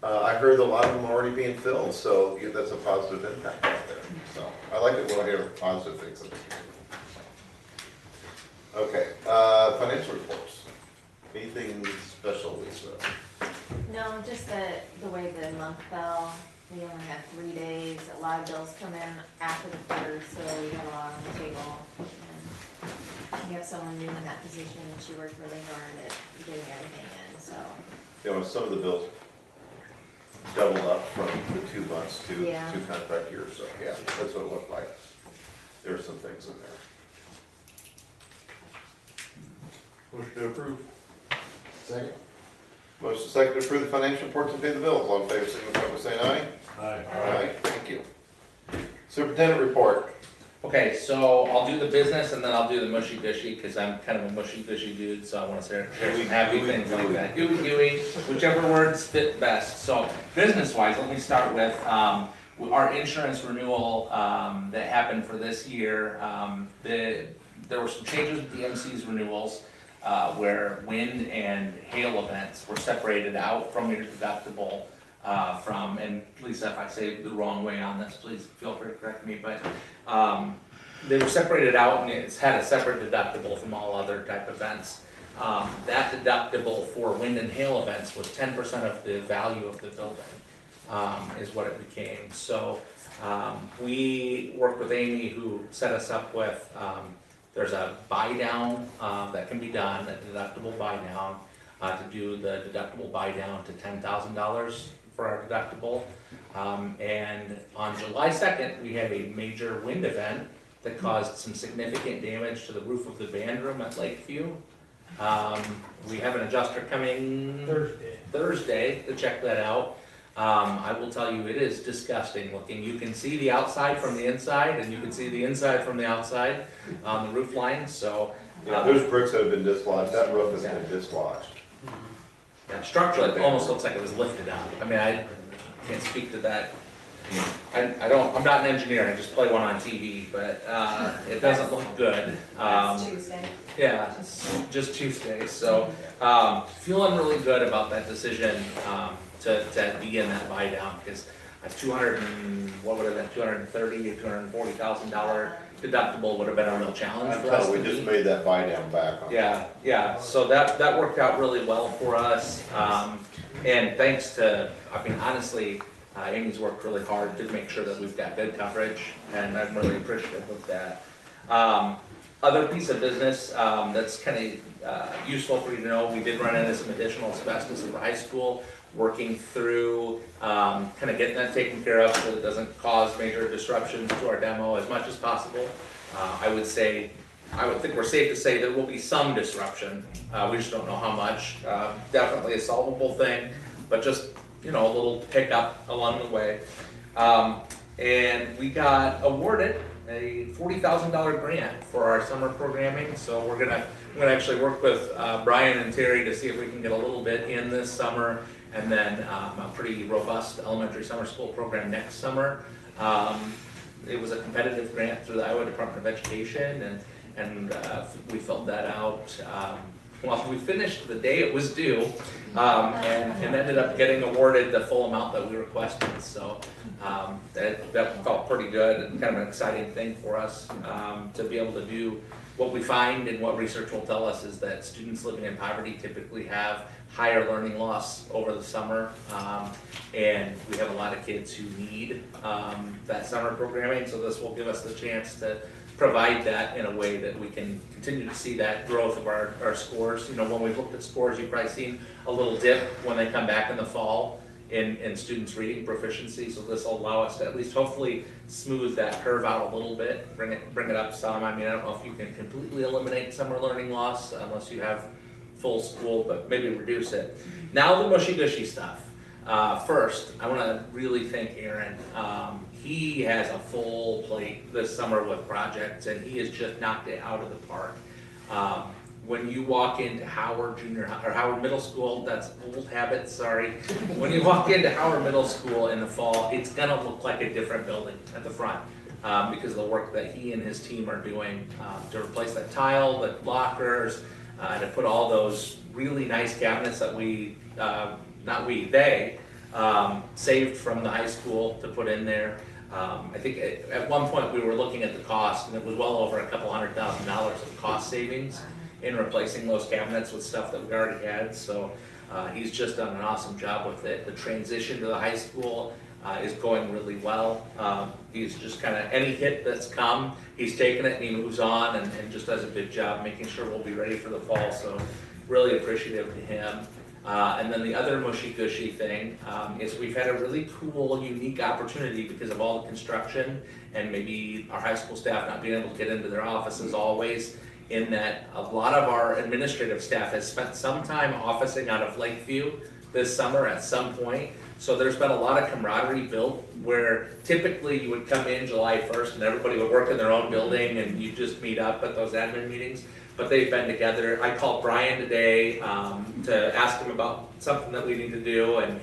I heard a lot of them already being filled, so yeah, that's a positive impact out there. So I like it when I hear positive things. Okay, financial reports. Anything special, Lisa? No, just the way the month fell, we only had 3 days, a lot of bills come in after the third, so we got a lot on the table. And we have someone new in that position, and she worked really hard at getting everything in, so. You know, some of the bills doubled up from the 2 months to Yeah. 2 contract years, so yeah, that's what it looked like. There were some things in there. Motion to approve. Second? Motion second to approve the financial reports and pay the bills. All in favor, signify by saying aye. Aye. Aye, thank you. Superintendent report. Okay, so I'll do the business and then I'll do the mushy gushy, because I'm kind of a mushy gushy dude, so I want to share some happy things like that. Gooey gooey, whichever words fit best. So business wise, let me start with our insurance renewal that happened for this year. There were some changes with the MC's renewals where wind and hail events were separated out from your deductible. And Lisa, if I say the wrong way on this, please feel free to correct me, but they were separated out and it's had a separate deductible from all other type events. That deductible for wind and hail events was 10% of the value of the building, is what it became. So we worked with Amy, who set us up with, there's a buy down that can be done, a deductible buy down, to do the deductible buy down to $10,000 for our deductible. And on July 2nd, we had a major wind event that caused some significant damage to the roof of the band room at Lakeview. We have an adjuster coming Thursday to check that out. I will tell you, it is disgusting looking. You can see the outside from the inside, and you can see the inside from the outside on the roof line, so. Yeah, there's bricks that have been dislodged. That roof has been dislodged. Yeah, structurally, it almost looks like it was lifted out. I mean, I can't speak to that. I'm not an engineer, I just play one on TV, but it doesn't look good. That's Tuesday. Yeah, just Tuesday, so feeling really good about that decision to begin that buy down, because a $230,000 or $240,000 deductible would have been a real challenge for us. We just made that buy down back on. Yeah, so that worked out really well for us. And thanks to, I mean, honestly, Amy's worked really hard to make sure that we've got good coverage, and I'm really appreciative of that. Other piece of business that's kind of useful for you to know, we did run into some additional asbestos at the high school, working through kind of getting that taken care of so that it doesn't cause major disruptions to our demo as much as possible. I would think we're safe to say there will be some disruption. We just don't know how much. Definitely a solvable thing, but just, a little hiccup along the way. And we got awarded a $40,000 grant for our summer programming. So I'm gonna actually work with Brian and Terry to see if we can get a little bit in this summer, and then a pretty robust elementary summer school program next summer. It was a competitive grant through the Iowa Department of Education, and we filled that out. Well, we finished the day it was due, and ended up getting awarded the full amount that we requested. So that felt pretty good, and kind of an exciting thing for us to be able to do. What we find and what research will tell us is that students living in poverty typically have higher learning loss over the summer, and we have a lot of kids who need that summer programming, so this will give us the chance to provide that in a way that we can continue to see that growth of our scores. When we've looked at scores, you've probably seen a little dip when they come back in the fall in students' reading proficiency, so this will allow us to at least hopefully smooth that curve out a little bit, bring it up some. I mean, I don't know if you can completely eliminate summer learning loss unless you have full school, but maybe reduce it. Now the mushy gushy stuff. First, I want to really thank Aaron. he has a full plate this summer with projects, and he has just knocked it out of the park. When you walk into Howard Howard Middle School, that's old habit, sorry. When you walk into Howard Middle School in the fall, it's gonna look like a different building at the front, because of the work that he and his team are doing, to replace that tile, the lockers, to put all those really nice cabinets that they saved from the high school to put in there. I think at one point we were looking at the cost, and it was well over $200,000 of cost savings in replacing those cabinets with stuff that we already had. So he's just done an awesome job with it. The transition to the high school is going really well. He's just kind of, any hit that's come, he's taken it and he moves on, and just does a good job making sure we'll be ready for the fall. So really appreciative to him. And then the other mushy gushy thing is we've had a really cool, unique opportunity because of all the construction and maybe our high school staff not being able to get into their offices always, in that a lot of our administrative staff has spent some time officing out of Lakeview this summer at some point. So there's been a lot of camaraderie built where typically you would come in July 1st and everybody would work in their own building and you just meet up at those admin meetings. But they've been together. I called Brian today to ask him about something that we need to do, and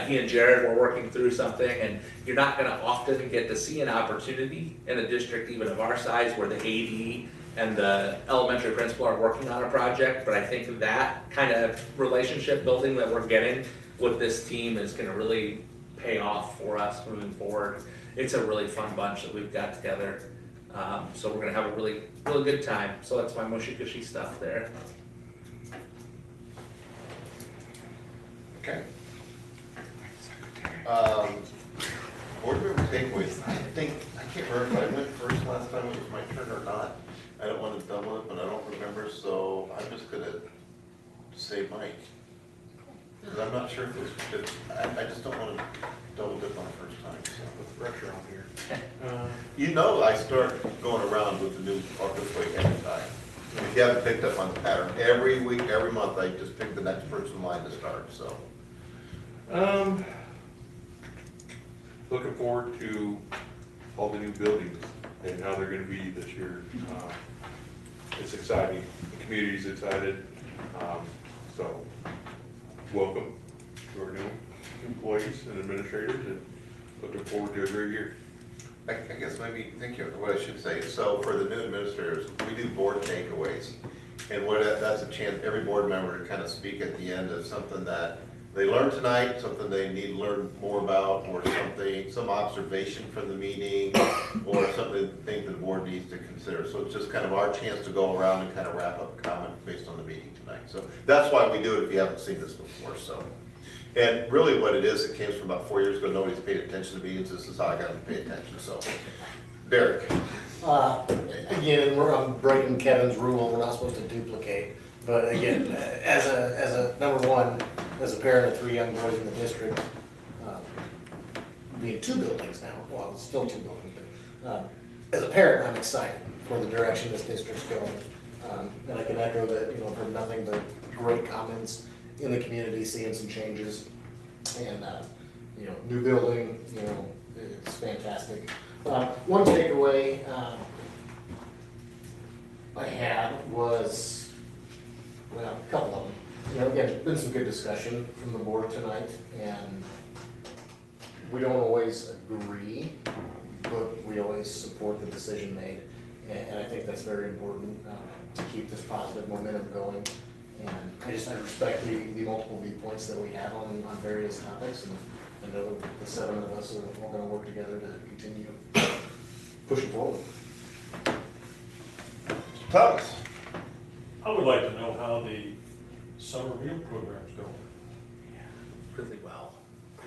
he and Jared were working through something, and you're not gonna often get to see an opportunity in a district even of our size where the AD and the elementary principal are working on a project, but I think that kind of relationship building that we're getting with this team is gonna really pay off for us moving forward. It's a really fun bunch that we've got together. So we're gonna have a really, really good time. So that's my mushy gushy stuff there. Okay. Board member takeaways. I can't remember if I went first last time, it was my turn or not. I don't want to double it, but I don't remember, so I'm just gonna say Mike. Because I'm not sure if it was good. I just don't want to double dip on the first time, so. With pressure on here. You know, I start going around with the new this way every time. If you haven't picked up on the pattern, every week, every month, I just pick the next person in line to start, so. Looking forward to all the new buildings and how they're gonna be this year. It's exciting, the community's excited, so welcome to our new employees and administrators, and looking forward to a great year. I guess maybe, think of what I should say, so for the new administrators, we do board takeaways. And that's a chance, every board member to kind of speak at the end of something that they learned tonight, something they need to learn more about, or something, some observation from the meeting, or something they think the board needs to consider. So it's just kind of our chance to go around and kind of wrap up a comment based on the meeting tonight. So that's why we do it if you haven't seen this before, so. And really what it is, it came from about 4 years ago, nobody's paid attention to meetings, this is how I got them to pay attention, so. Derek. Again, I'm breaking Kevin's rule, we're not supposed to duplicate. But again, as a number one, as a parent of 3 young boys in the district, being 2 buildings now, well, it's still 2 buildings, but as a parent, I'm excited for the direction this district's going. And I can echo that, you know, I've heard nothing but great comments in the community, seeing some changes. And, you know, new building, you know, it's fantastic. One takeaway I had was, well, a couple of them. You know, again, been some good discussion from the board tonight, and we don't always agree, but we always support the decision made. And I think that's very important to keep this positive momentum going. And I respect the multiple viewpoints that we have on various topics, and I know the 7 of us are all going to work together to continue pushing forward. Thomas. I would like to know how the summer meal program's going. Really well.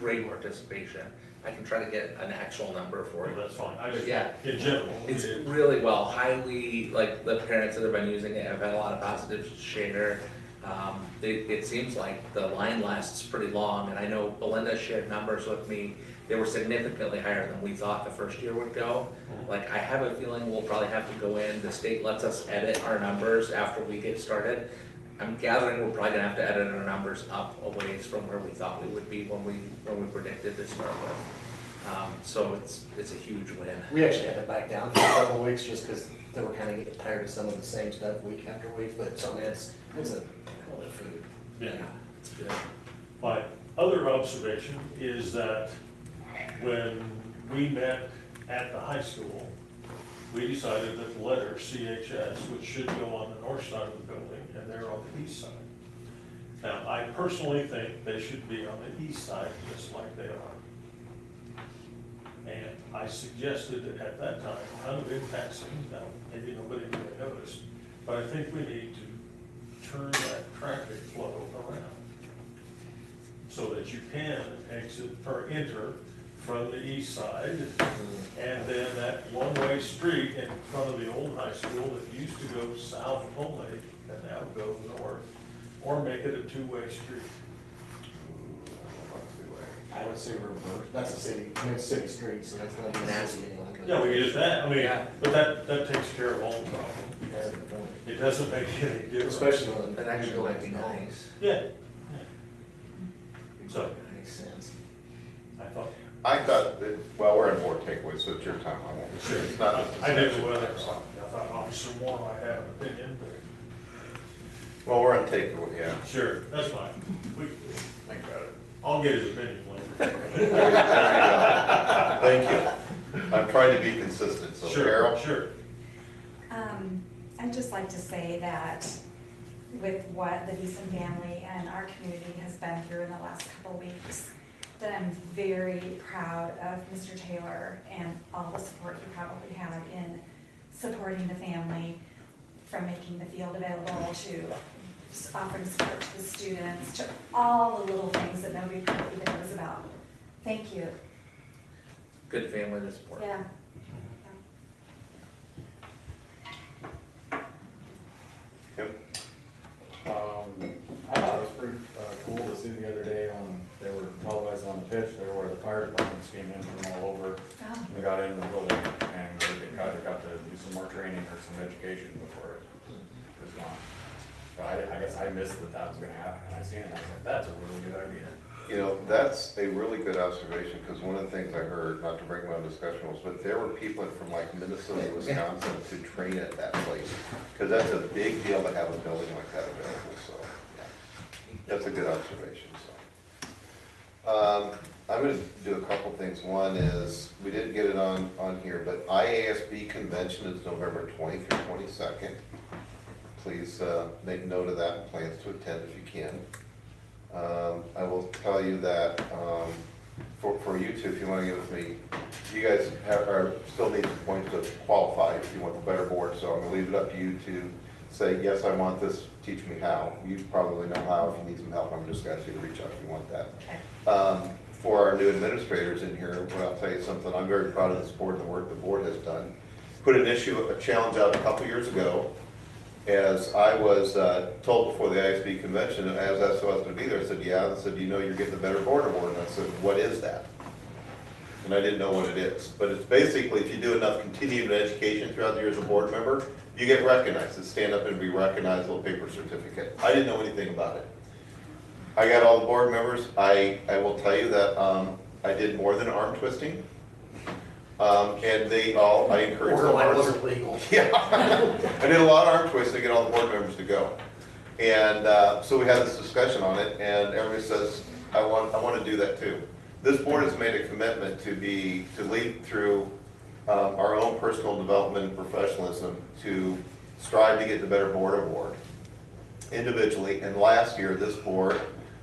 Great participation. I can try to get an actual number for you. That's fine. I just, Yeah. in general. It's really well. Highly, like the parents that have been using it have had a lot of positive share. It seems like the line lasts pretty long, and I know Belinda shared numbers with me. They were significantly higher than we thought the first year would go. Like, I have a feeling we'll probably have to go in, the state lets us edit our numbers after we get started. I'm gathering we're probably gonna have to edit our numbers up a ways from where we thought we would be when we predicted to start with. So it's a huge win. We actually had to back down for a couple of weeks just because they were kind of getting tired of some of the same stuff week after week, but so it's a hell of food. Yeah. It's good. My other observation is that when we met at the high school, we decided that the letter CHS, which should go on the north side of the building, and they're on the east side. Now, I personally think they should be on the east side, just like they are. And I suggested it at that time, kind of in passing, now, maybe nobody really noticed, but I think we need to turn that traffic flow around so that you can exit or enter from the east side, and then that one-way street in front of the old high school that used to go south only, and now go north, or make it a two-way street. I would say reverse. That's a city, I mean, it's city street, so that's not even a city anymore. Yeah, we did that, I mean, Yeah. but that takes care of all the problem. It doesn't make any difference. Especially when. That actually might be nice. Yeah. So, Makes sense. I thought, I thought that, well, we're in board takeaway, so it's your time, I won't. sure, It's not. I didn't know whether, I thought Officer Moore might have an opinion, but. Well, we're on takeaway, yeah. Sure, that's fine. We, Think about it. I'll get his opinion later. Thank you. I'm trying to be consistent, so Sure, Carol? sure. I'd just like to say that with what the Beeson family and our community has been through in the last couple of weeks, that I'm very proud of Mr. Taylor and all the support he probably had in supporting the family, from making the field available to offering support to the students, to all the little things that nobody probably even knows about. Thank you. Good family to support. Yeah. Yep. I thought it was pretty cool to see the other day they were mobilized on the pitch, there where the fire departments came in from all over. Oh. They got in the building and they got to do some more training or some education before it was gone. So I guess I missed that was gonna happen, and I seen it, and I was like, that's a really good idea. You know, that's a really good observation, because one of the things I heard, not to bring my own discussion was, but there were people from like Minnesota, Wisconsin to train at that place. Because that's a big deal to have a building like that available, so, yeah. That's a good observation, so. I'm gonna do a couple things. One is, we didn't get it on here, but IASB convention is November 20th through 22nd. Please make note of that and plans to attend if you can. I will tell you that for you two, if you want to give me, you guys still need some points to qualify if you want the better board. So I'm going to leave it up to you to say, yes, I want this, teach me how. You probably know how. If you need some help, I'm just asking you to reach out if you want that. Okay. For our new administrators in here, well, I'll tell you something. I'm very proud of this board and the work the board has done. Put a challenge out a couple years ago. As I was told before the ISB convention, as I was going to be there, I said, yeah. I said, you know, you're getting the Better Board Award. And I said, what is that? And I didn't know what it is. But it's basically, if you do enough continuing education throughout the year as a board member, you get recognized. It's stand up and be recognized, little paper certificate. I didn't know anything about it. I got all the board members. I will tell you that I did more than arm twisting. And I encouraged them. Borderline wasn't legal. Yeah, I did a lot of arm twisting to get all the board members to go. And so we had this discussion on it, and everybody says, I want to do that too. This board has made a commitment to lead through our own personal development and professionalism to strive to get the Better Board Award individually. And last year, this board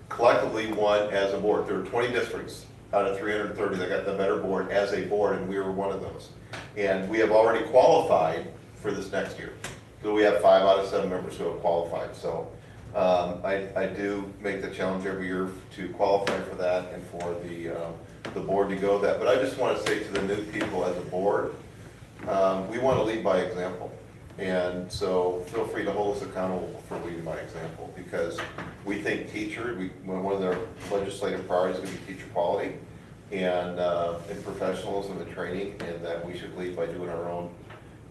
collectively won as a board. There were 20 districts out of 330 that got the Better Board as a board, and we were one of those. And we have already qualified for this next year. So we have 5 out of 7 members who have qualified. So I do make the challenge every year to qualify for that and for the board to go that. But I just want to say to the new people as a board, we want to lead by example. And so feel free to hold us accountable for leading by example, because we think one of their legislative priorities is going to be teacher quality and professionalism and training, and that we should lead by doing our own,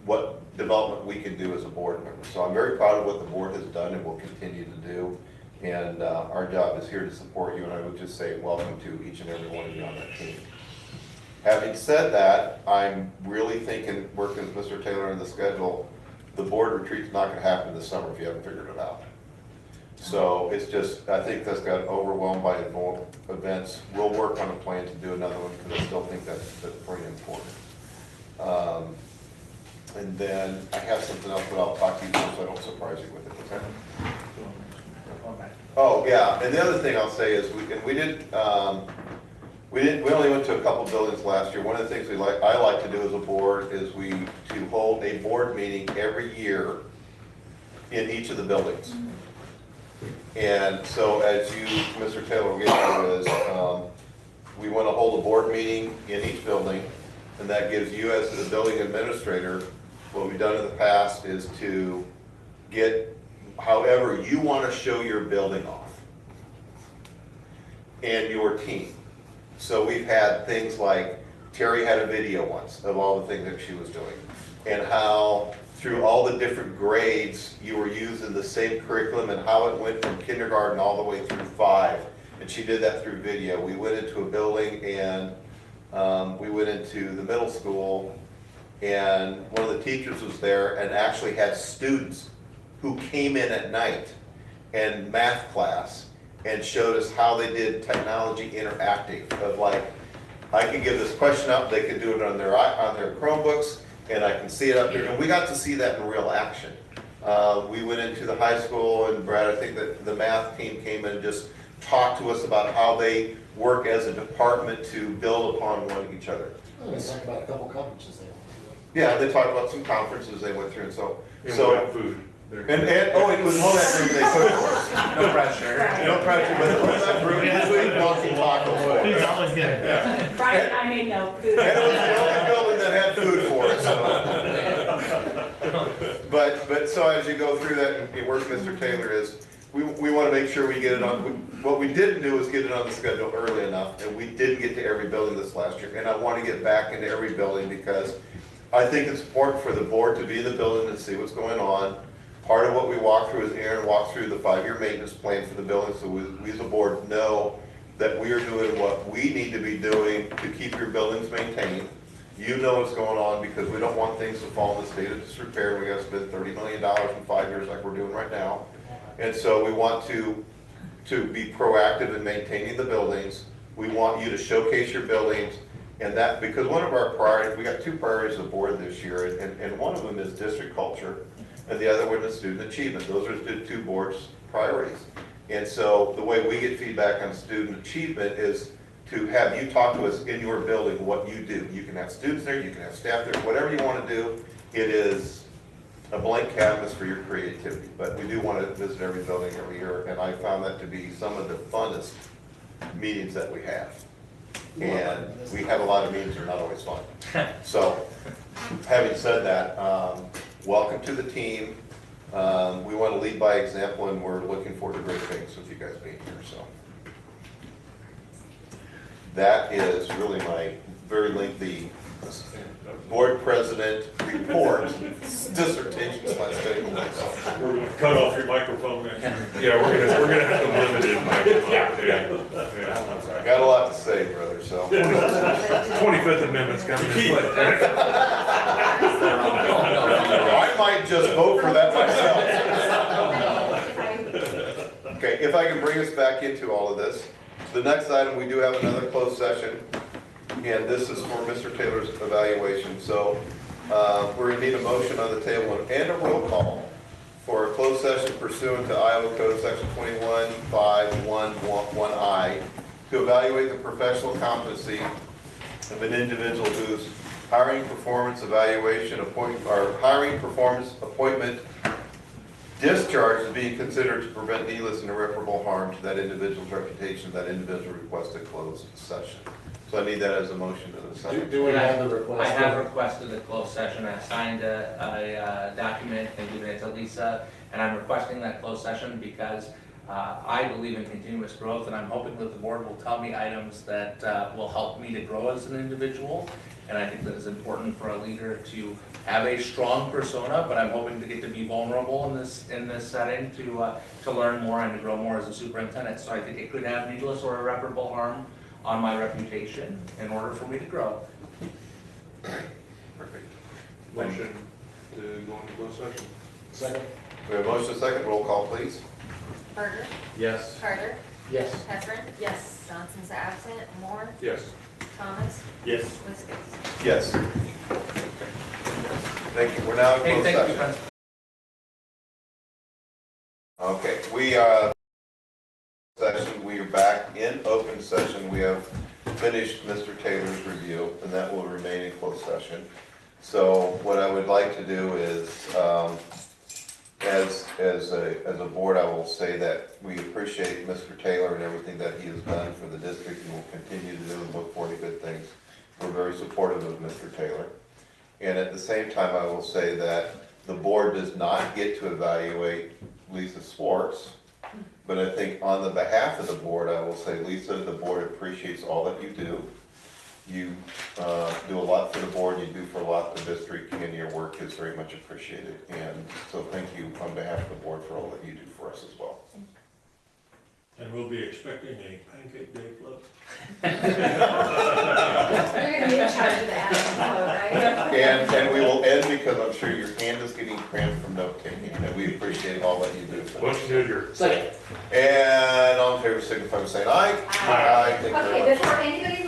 what development we can do as a board member. So I'm very proud of what the board has done and will continue to do. And our job is here to support you, and I would just say welcome to each and every one of you on that team. Having said that, I'm really thinking, working with Mr. Taylor on the schedule, the board retreat's not gonna happen this summer if you haven't figured it out. So it's just, I think that's got overwhelmed by events. We'll work on a plan to do another one, because I still think that's pretty important. And then I have something else, but I'll talk to you first, so I don't surprise you with it, okay? Oh, yeah, and the other thing I'll say is, we only went to a couple buildings last year. One of the things I like to do as a board is to hold a board meeting every year in each of the buildings. And so as you, Mr. Taylor, will get to is, we want to hold a board meeting in each building, and that gives you as the building administrator, what we've done in the past is to get however you want to show your building off and your team. So we've had things like, Terry had a video once of all the things that she was doing, and how through all the different grades you were using the same curriculum, and how it went from kindergarten all the way through 5. And she did that through video. We went into a building, and we went into the middle school, and one of the teachers was there and actually had students who came in at night and math class and showed us how they did technology interactive, of like, I could give this question up, they could do it on their Chromebooks, and I can see it up there, and we got to see that in real action. We went into the high school, and Brad, I think that the math team came in and just talked to us about how they work as a department to build upon each other. They talked about a couple conferences there. Yeah, they talked about some conferences they went through, and so. Food. Oh, it was all that room they cooked for us. No pressure. No pressure, but it was that room, we walking tacos. Food's always good. Brian, I made no food. And it was the only building that had food for us. But so as you go through that and you work with Mr. Taylor is, we want to make sure we get it on, what we didn't do is get it on the schedule early enough, and we didn't get to every building this last year. And I want to get back into every building, because I think it's important for the board to be in the building and see what's going on. Part of what we walk through is Aaron walked through the 5-year maintenance plan for the building, so we as a board know that we are doing what we need to be doing to keep your buildings maintained. You know what's going on, because we don't want things to fall in the state of disrepair. We got to spend $30 million in 5 years like we're doing right now. And so we want to be proactive in maintaining the buildings. We want you to showcase your buildings, and that, because one of our priorities, we got 2 priorities of the board this year, and one of them is district culture, and the other one is student achievement. Those are the 2 boards' priorities. And so the way we get feedback on student achievement is to have you talk to us in your building what you do. You can have students there, you can have staff there, whatever you want to do. It is a blank canvas for your creativity, but we do want to visit every building every year, and I found that to be some of the funnest meetings that we have. And we have a lot of meetings that are not always fun. So, having said that, welcome to the team. We want to lead by example, and we're looking forward to great things with you guys being here. So, that is really my very lengthy board president report dissertation /. We're gonna cut off your microphone then. Yeah, we're gonna have to limit it. Yeah. Got a lot to say, brother, so. 25th Amendment's coming this way. I might just vote for that myself. Okay, if I can bring us back into all of this, the next item, we do have another closed session, and this is for Mr. Taylor's evaluation. So we're going to need a motion on the table and a roll call for a closed session pursuant to Iowa Code Section 21-511I to evaluate the professional competency of an individual whose hiring, performance, evaluation, appointment, discharge is being considered to prevent needless and irreparable harm to that individual's reputation. That individual requested a closed session. So I need that as a motion to the second. Do we have the request? I have requested a closed session. I signed a document and given it to Lisa, and I'm requesting that closed session because I believe in continuous growth, and I'm hoping that the board will tell me items that will help me to grow as an individual. And I think that it's important for a leader to have a strong persona, but I'm hoping to get to be vulnerable in this setting to learn more and to grow more as a superintendent. So I think it could have needless or irreparable harm on my reputation in order for me to grow. Perfect. Motion to go into closed session. Second? We have a motion, second, roll call, please. Berger, Yes. Carter, Yes. Heffernan, yes, Johnson's absent, Moore, Yes. Thomas, Yes. Wiskes. Yes. Thank you, we're now in Hey, closed thank you, session. friends. Okay, we are back in open session. We have finished Mr. Taylor's review, and that will remain in closed session. So what I would like to do is, as a board, I will say that we appreciate Mr. Taylor and everything that he has done for the district and will continue to do and look forward to good things. We're very supportive of Mr. Taylor. And at the same time, I will say that the board does not get to evaluate Lisa Swartz. But I think on the behalf of the board, I will say, Lisa, the board appreciates all that you do. You do a lot for the board, you do for a lot of the district, and your work is very much appreciated. And so thank you on behalf of the board for all that you do for us as well. And we'll be expecting a pancake day flip. You're gonna be in charge of that, right? And we will end because I'm sure your hand is getting cramped from note taking, and we appreciate all that you do for us. Motion to adjourn. Second. And all in favor, signify by saying aye. Aye. Thank you very Okay, much. before anybody